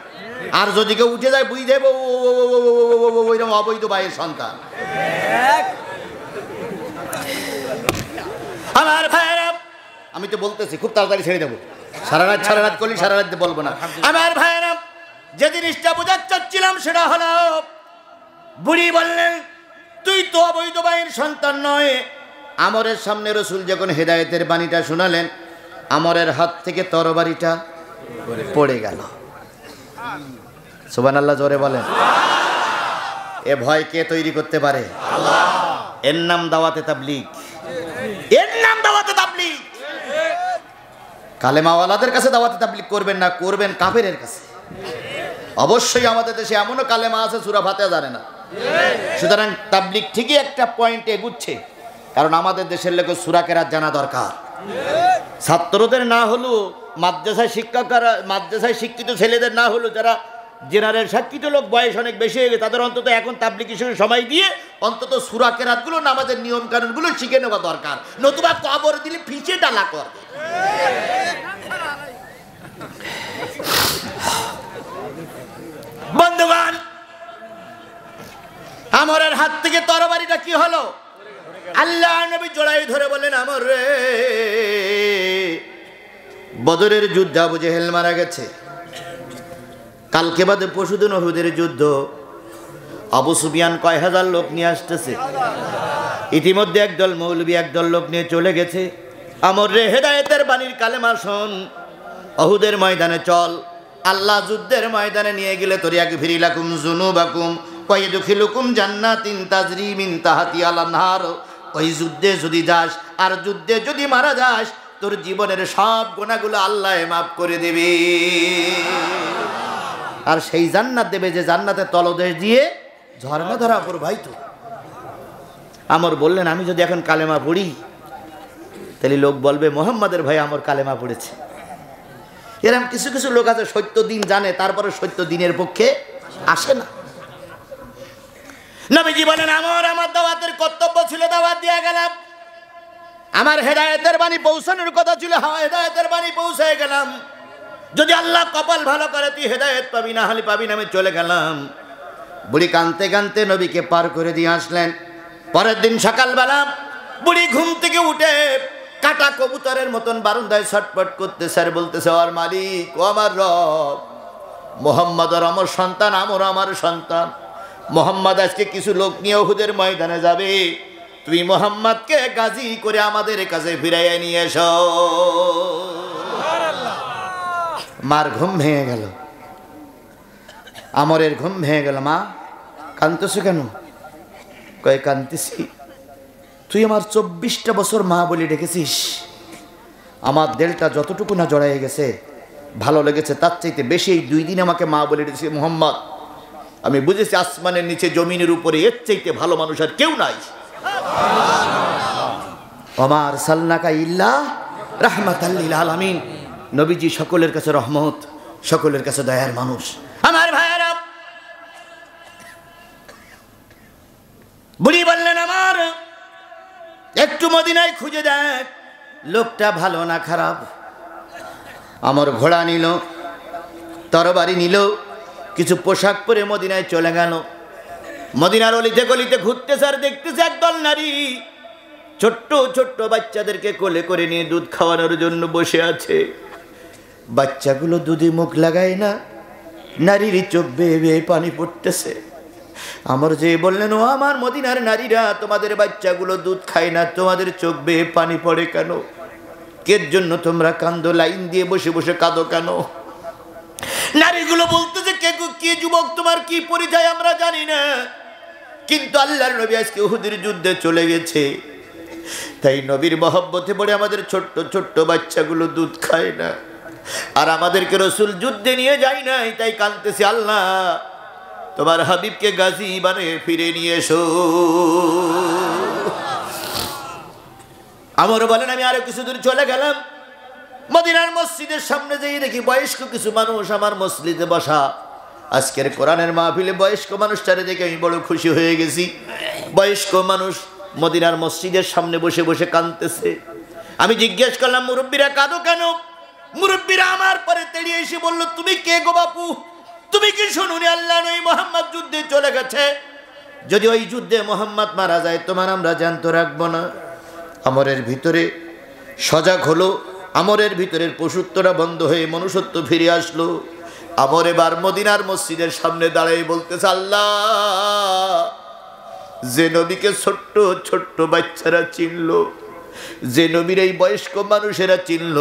আর যদি কেউ উঠে যায় বুঝে দেবো ওইরকম অবৈধ ভাইয়ের সন্তান। আমার ভাইয়েরা, আমি তো বলতেছি খুব তাড়াতাড়ি ছেড়ে দেবো, সারা রাত করলি সারা রাত বলবো না। আমার ভাইয়েরা, যে জিনিসটা বোঝাতে চাচ্ছিলাম সেটা হলো, বুড়ি বললেন তুই তো অবৈধ ভাইয়ের সন্তান নয়। আমরের সামনে রসুল যখন হেদায়েতের বাণীটা শোনালেন, আমরের হাত থেকে তরবারিটা পড়ে গেল। সুবহানাল্লাহ, জোরে বলেন। এ ভয় কে তৈরি করতে পারে? আল্লাহ। এর নাম দাওয়াতে তাবলীগ, এর নাম দাওয়াতে তাবলীগ। কালেমাওয়ালাদের কাছে দাওয়াতে তাবলীগ করবেন না, করবেন কাফেরের কাছে। অবশ্যই আমাদের দেশে এমনও কালেমা আছে সূরা ফাতিহা জানে না। সুতরাং তাবলীগ ঠিকই একটা পয়েন্টে এগুচ্ছে, কারণ আমাদের দেশের লোকের সূরা কেরাত জানা দরকার। ছাত্রদের না হলেও মাদ্রাসায় শিক্ষিত ছেলেদের না হলেও যারা জেনারেল শিক্ষিত লোক, বয়স অনেক বেশি হয়ে গেছে, তাদের অন্তত এখন তাবলীগ হিসেবে সময় দিয়ে অন্তত সূরা কেরাতগুলো, নামাজের নিয়ম কানুনগুলো শিখে নেওয়া দরকার, নতুবা কবর দিলে ফিচে ডালা করবে। বন্ধুগণ, আমরের হাত থেকে তরবারিটা কি হলো? আল্লাহ নবী জড়াই ধরে বললেন, আমর রে, বদরের যুদ্ধে আবু জেহেল মারা গেছে, কালকে বাদে পরশুদিন উহুদের যুদ্ধ, আবু সুফিয়ান কয় হাজার লোক নিয়ে আসতেছে, ইতিমধ্যে একদল মৌলবী একদল লোক নিয়ে চলে গেছে। আমর রে, হেদায়েতের বাণীর কালেমা শোন, উহুদের ময়দানে চল, আল্লাহ যুদ্ধের ময়দানে নিয়ে গেলে তরিয়াকে ফিরিলাকুম যুনুবাকুম ওয়া ইয়াদখিলুকুম জান্নাতিন তাজরি মিন তাহতিহাল আনহার। ওই যুদ্ধে যদি যাস আর যুদ্ধে যদি মারা যাস, তোর জীবনের সব গুনাহগুলো আল্লাহ মাফ করে দেবে, আর সেই জান্নাত দেবে যে জান্নাতের তলদেশ দিয়ে ঝর্ণা ধরা প্রবাহিত। আমর বললেন, আমি যদি এখন কালেমা পড়ি তাহলে লোক বলবে মুহাম্মাদের ভাই আমর কালেমা পড়েছে। এরকম কিছু কিছু লোক আছে সত্য দিন জানে, তারপরে সত্য দিনের পক্ষে আসে না। নবীজি বলেন, আমার দাওয়াতের কর্তব্য ছিল, দাওয়াত দিয়ে গেলাম। আমার হেদায়েতের বাণী পৌঁছানোর কথা ছিল, হেদায়েতের বাণী পৌঁছে গেলাম। যদি আল্লাহ কপাল ভালো করে তুই হেদায়েত পাবি, না হলে পাবি না, আমি চলে গেলাম। বুড়ি কানতে কানতে নবীকে পার করে দিয়ে আসলেন। পরের দিন সকালবেলা বুড়ি ঘুম থেকে উঠে কাটা কবুতরের মতন বারান্দায় ছটপট করতেছে আর বলতেছে, ওর মালিক, ও আমার রব, মোহাম্মদ আর আমার সন্তান, আমার সন্তান মোহাম্মদ আজকে কিছু লোক নিয়ে উহুদের ময়দানে যাবে, তুমি মোহাম্মদকে গাজী করে আমাদের কাছে ফিরাইয়া নিয়ে এসো। মার ঘুম ভেঙে গেল, আমরের ঘুম ভেঙে গেল। মা, কাঁদতেছো কেন? কয়ে, কাঁদতেছি, তুই আমার 24টা বছর মা বলে ডেকেছিস, আমার দিলটা যতটুকু না জড়াই গেছে, ভালো লেগেছে, তার চাইতে বেশি এই 2 দিন আমাকে মা বলে ডেকেছি মোহাম্মদ। আমি বুঝেছি আসমানের নিচে জমিনের উপরে এর চাইতে ভালো মানুষ আর কেউ নাই। আমার সাল্লাকা ইল্লা রাহমাতাল লিল আলামিন, নবীজি সকলের কাছে রহমত, সকলের কাছে দয়ার মানুষ। আমার ভাইয়েরা, বুড়ি বললেন, আমার একটু মদিনায় খুঁজে দেখ, লোকটা ভালো না খারাপ। আমার ঘোড়া নিল, তরবারি নিল, কিছু পোশাক পরে মদিনায় চলে গেল। মদিনার অলিতে গলিতে ঘুরতেছে আর দেখতেছে একদল নারী ছোট্ট ছোট্ট বাচ্চাদেরকে কোলে করে নিয়ে দুধ খাওয়ানোর জন্য বসে আছে। বাচ্চাগুলো দুধে মুখ লাগায় না, নারীর চোখ বেয়ে বেয়ে পানি পড়তেছে। আমার যে বললেন, ও আমার মদিনার নারীরা, তোমাদের বাচ্চাগুলো দুধ খায় না, তোমাদের চোখ বেয়ে পানি পড়ে কেন? কের জন্য তোমরা কান্দো? লাইন দিয়ে বসে বসে কাঁদো কেন? নারীগুলো বলতেছে, কে যুবক, তোমার কি পরিচয় আমরা জানি না, কিন্তু আল্লাহর নবী আজকে উহুদের যুদ্ধে চলে গেছে, তাই নবীর মহব্বতে পড়ে আমাদের ছোট্ট ছোট্ট বাচ্চাগুলো দুধ খায় না, আর আমাদেরকে রসুল যুদ্ধে নিয়ে যায় নাই, তাই কাঁদতেছি। আল্লাহ, তোমার হাবিবকে গাজী বানিয়ে ফিরে নিয়ে এসো। আমার বলেন, আমি আরো কিছু দূর চলে গেলাম, মদিনার মসজিদের সামনে যেয়ে দেখি বয়স্ক কিছু মানুষ আমার মসজিদে বসা। আজকের কোরআনের মাহফিলে বয়স্ক মানুষটারে দেখে আমি বড় খুশি হয়ে গেছি। বয়স্ক মানুষ মদিনার মসজিদের সামনে বসে বসে কাঁদতেছে। আমি জিজ্ঞেস করলাম, মুরব্বীরা কাঁদো কেন? মুরব্বীরা আমার পরে তেড়িয়ে এসে বলল, তুমি কে গো বাপু? তুমি কি শুনুনি আল্লাহ নবী মুহাম্মদ যুদ্ধে চলে গেছে? যদি ওই যুদ্ধে মোহাম্মদ মারা যায়, তোমার আমরা জ্যান্ত রাখবো না। আমরের ভিতরে সজাগ হলো, আমরের ভিতরের পশুত্বটা বন্ধ হয়ে মনুষ্যত্ব ফিরে আসলো। আমর এবার মদিনার মসজিদের সামনে দাঁড়িয়ে বলতেছে, আল্লাহ, যে নবীকে ছোট্ট ছোট্ট বাচ্চারা চিনল, যে নবীর এই বয়স্ক মানুষেরা চিনল,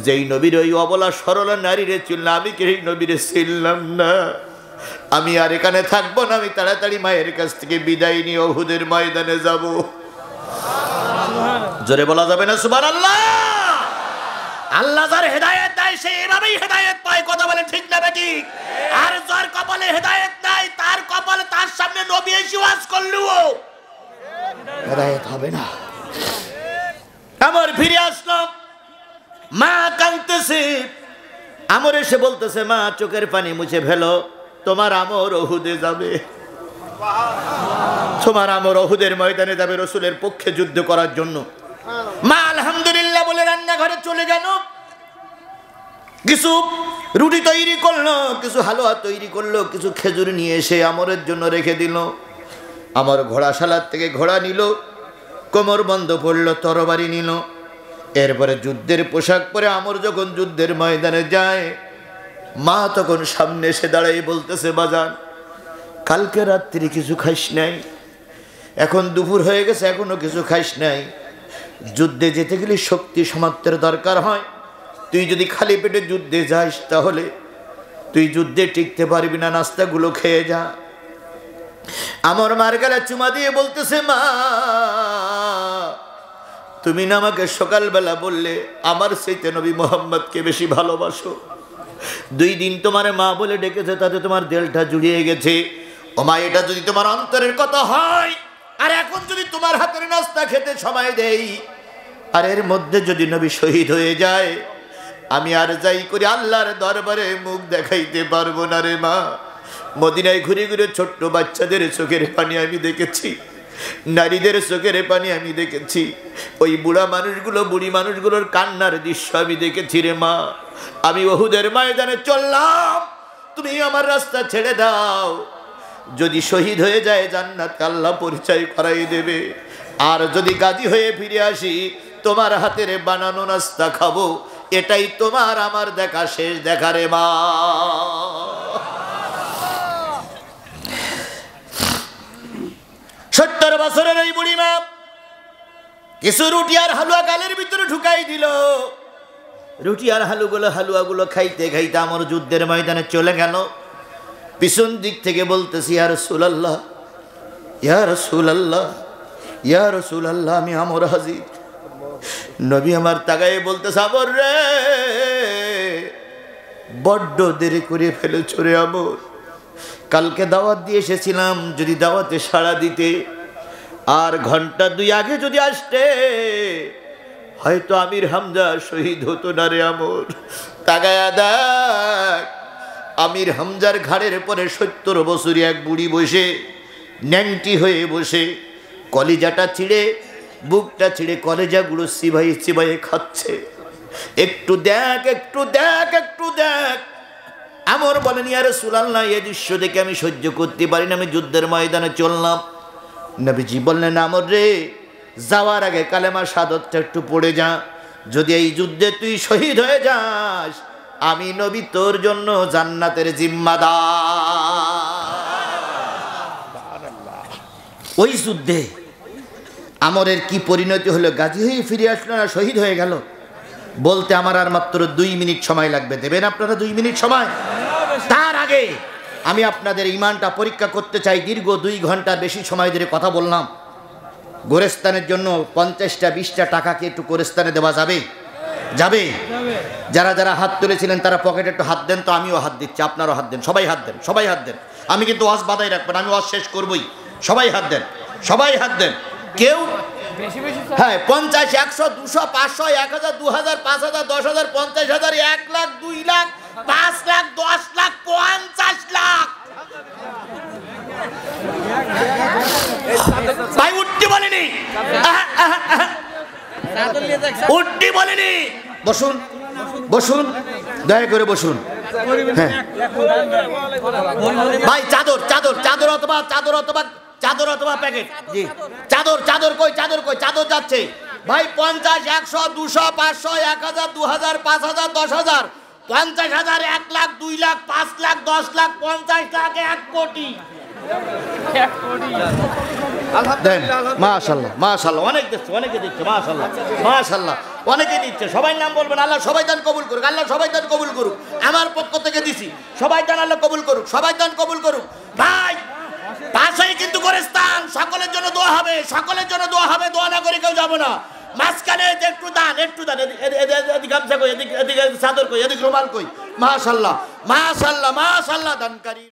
যেই নবীর ওই অবলা সরলা নারীরে চিনল, আমি কি এই নবীরে চিনলাম না? আমি আর এখানে থাকবো না, আমি তাড়াতাড়ি মায়ের কাছ থেকে বিদায় নিয়ে উহুদের ময়দানে যাব। জোরে বলা যাবে না সুবহানাল্লাহ? আল্লাহ যার হেদায়েত দেয় সে এভাবেই হেদায়েত পায়। কথা বলে ঠিক না বেটি? আর যার কপালে হেদায়েত নাই, তার কপালে তার সামনে নবী এসে ওয়াজ করলেও হেদায়েত হবে না। আমার ফিরে আসলাম, মা কাঁদতেছে। আমর এসে বলতেছে, মা চোখের পানি মুছে ফেলো, তোমার আমর উহুদে যাবে, তোমার আমর উহুদের ময়দানে যাবে রসুলের পক্ষে যুদ্ধ করার জন্য। মা আলহামদুলিল্লাহ বলে রান্নাঘরে চলে গেল, কিছু রুটি তৈরি করলো, কিছু হালুয়া তৈরি করলো, কিছু খেজুর নিয়ে এসে আমরের জন্য রেখে দিল। আমার ঘোড়াশালার থেকে ঘোড়া নিল, কোমর বন্ধ পড়লো, তরবারি নিল। এরপরে যুদ্ধের পোশাক পরে আমর যখন যুদ্ধের ময়দানে যায়, মা তখন সামনে এসে দাঁড়াই বলতেছে, বাজান, কালকে রাত্রি কিছু খাইস নাই, এখন দুপুর হয়ে গেছে, এখনো কিছু খাইস নাই। যুদ্ধে যেতে গেলে শক্তি সমাপ্তের দরকার হয়, তুই যদি খালি পেটে যুদ্ধে যাস তাহলে তুই যুদ্ধে টিকতে পারবি না, নাস্তাগুলো খেয়ে যা। আমার মার গালে চুমা দিয়ে বলতেছে, মা, তুমি না আমাকে সকালবেলা বললে আমার চাইতে নবী মোহাম্মদকে বেশি ভালোবাসো। 2 দিন তোমার মা বলে ডেকেছে, তাতে তোমার দিলটা জুড়িয়ে গেছে। ও মা, এটা যদি তোমার অন্তরের কথা হয়, আর এখন যদি তোমার হাতের নাস্তা খেতে সময় দেই, আর এর মধ্যে যদি নবী শহীদ হয়ে যায়, আমি আর যাই করি আল্লাহর দরবারে মুখ দেখাইতে পারবো না রে মা। মদিনায় ঘুরে ঘুরে ছোট্ট বাচ্চাদের চোখের পানি আমি দেখেছি, নারীদের চোখের পানি আমি দেখেছি, ওই বুড়া মানুষগুলো, বুড়ি মানুষগুলোর কান্নার দৃশ্য আমি দেখেছি রে মা। আমি উহুদের ময়দানে চললাম, তুমি আমার রাস্তা ছেড়ে দাও। যদি শহীদ হয়ে যায় জান্নাত আল্লাহ পরিচয় করাই দেবে, আর যদি গাজী হয়ে ফিরে আসি তোমার হাতের বানানো নাস্তা খাবো, এটাই তোমার আমার দেখা শেষ দেখা রে মা। 70 বছরের ওই বুড়ি মা কিছু রুটি আর হালুয়া গালের ভিতরে ঢুকাই দিল। রুটি আর হালুয়াগুলো খাইতে খাইতে আমার যুদ্ধের ময়দানে চলে গেল। পিছন দিক থেকে বলতেছি, ইয়া রাসূলুল্লাহ, ইয়া রাসূলুল্লাহ, ইয়া রাসূলুল্লাহ, আমি আমর হাজির। নবী আমার তাকায়ে বলতেছে, আমর রে, বড্ড দেরি করে ফেলেছ রে আমর। কালকে দাওয়াত দিয়ে এসেছিলাম, যদি দাওয়াতে সাড়া দিতে আর ঘন্টা 2 আগে যদি আসতে হয়তো আমির হামজা শহীদ হতো না রে আমর। তাকায়া দেখ, আমির হামজার ঘাড়ের পরে 70 বছরই এক বুড়ি বসে, ন্যাংটি হয়ে বসে, কলিজাটা ছিঁড়ে, বুকটা ছিঁড়ে কলেজাগুলো চিবাই চিবাই খাচ্ছে। একটু দেখ, একটু দেখ, একটু দেখ। আমর বলেন, ইয়া রাসূলুল্লাহ, এই দৃশ্য দেখে আমি সহ্য করতে পারি না, আমি যুদ্ধের ময়দানে চললাম। নবীজি বললেন, আমর রে, যাওয়ার আগে কালেমা শাহাদাতটা একটু পড়ে যা। যদি এই যুদ্ধে তুই শহীদ হয়ে যাস, আমি নবী তোর জন্য জান্নাতের জিম্মাদার। ওই যুদ্ধে আমরের কি পরিণতি হলো, গাজী হয়ে ফিরে আসলো না শহীদ হয়ে গেল? বলতে আমার আর মাত্র 2 মিনিট সময় লাগবে। দেবেন আপনারা 2 মিনিট সময়? তার আগে আমি আপনাদের ঈমানটা পরীক্ষা করতে চাই। দীর্ঘ 2 ঘন্টার বেশি সময় ধরে কথা বললাম। গোরস্থানের জন্য 50টা 20টা টাকা কি একটু গোরস্থানে দেওয়া যাবে? যাবে? যারা যারা হাত তুলেছিলেন তারা পকেটে একটু হাত দেন তো, আমিও হাত দিচ্ছি, আপনারও হাত দেন, সবাই হাত দেন, সবাই হাত দেন। আমি কিন্তু ওয়াজ বাধাই রাখবেন, আমি ওয়াজ শেষ করবই। সবাই হাত দেন, সবাই হাত দেন। কেউ হ্যাঁ 50, 100, 200, 500, 1000, 2000, 5000, 10000, 50000, 1 লাখ, 2 লাখ, 5 লাখ, 10 লাখ, 50 লাখ। ভাই উঠতে বলেনি, উঠতে বলেনি। বসুন, বসুন, দয়া করে বসুন। হ্যাঁ ভাই, চাদর চাদর চাদর অথবা চাদর অথবা চাদর অথবা প্যাকেট। জি, চাদর, চাদর কই, চাদর কই? চাদর যাচ্ছে ভাই। 50, 100, 200, 500, 1000, 2000, 5000, 10000, 50000, 1 লাখ, 2 লাখ, 5 লাখ, 10 লাখ, 50 লাখ, 1 কোটি। মাশাআল্লাহ, মাশাআল্লাহ, অনেক দিচ্ছে, অনেকে দিচ্ছে, মাশাআল্লাহ, মাশাআল্লাহ, অনেকে দিচ্ছে। সবাই নাম বলবেন। আল্লাহ সবাই দান কবুল করুক, আল্লাহ সবাই দান কবুল করুক। আমার পক্ষ থেকে দিছি, সবাই দান আল্লাহ কবুল করুক, সবাই দান কবুল করুক। ভাই পাশেই কিন্তু গোরস্থান, সকলের জন্য দোয়া হবে, সকলের জন্য দোয়া হবে, দোয়া না করে কেউ যাবো না। মাঝখানে একটু দান, একটু দান। এদিকে গামছা কই, এদিকে চাদর কই, এদিকে রুমাল কই। মাশাআল্লাহ, মাশাআল্লাহ, মাশাআল্লাহ, দানকারী।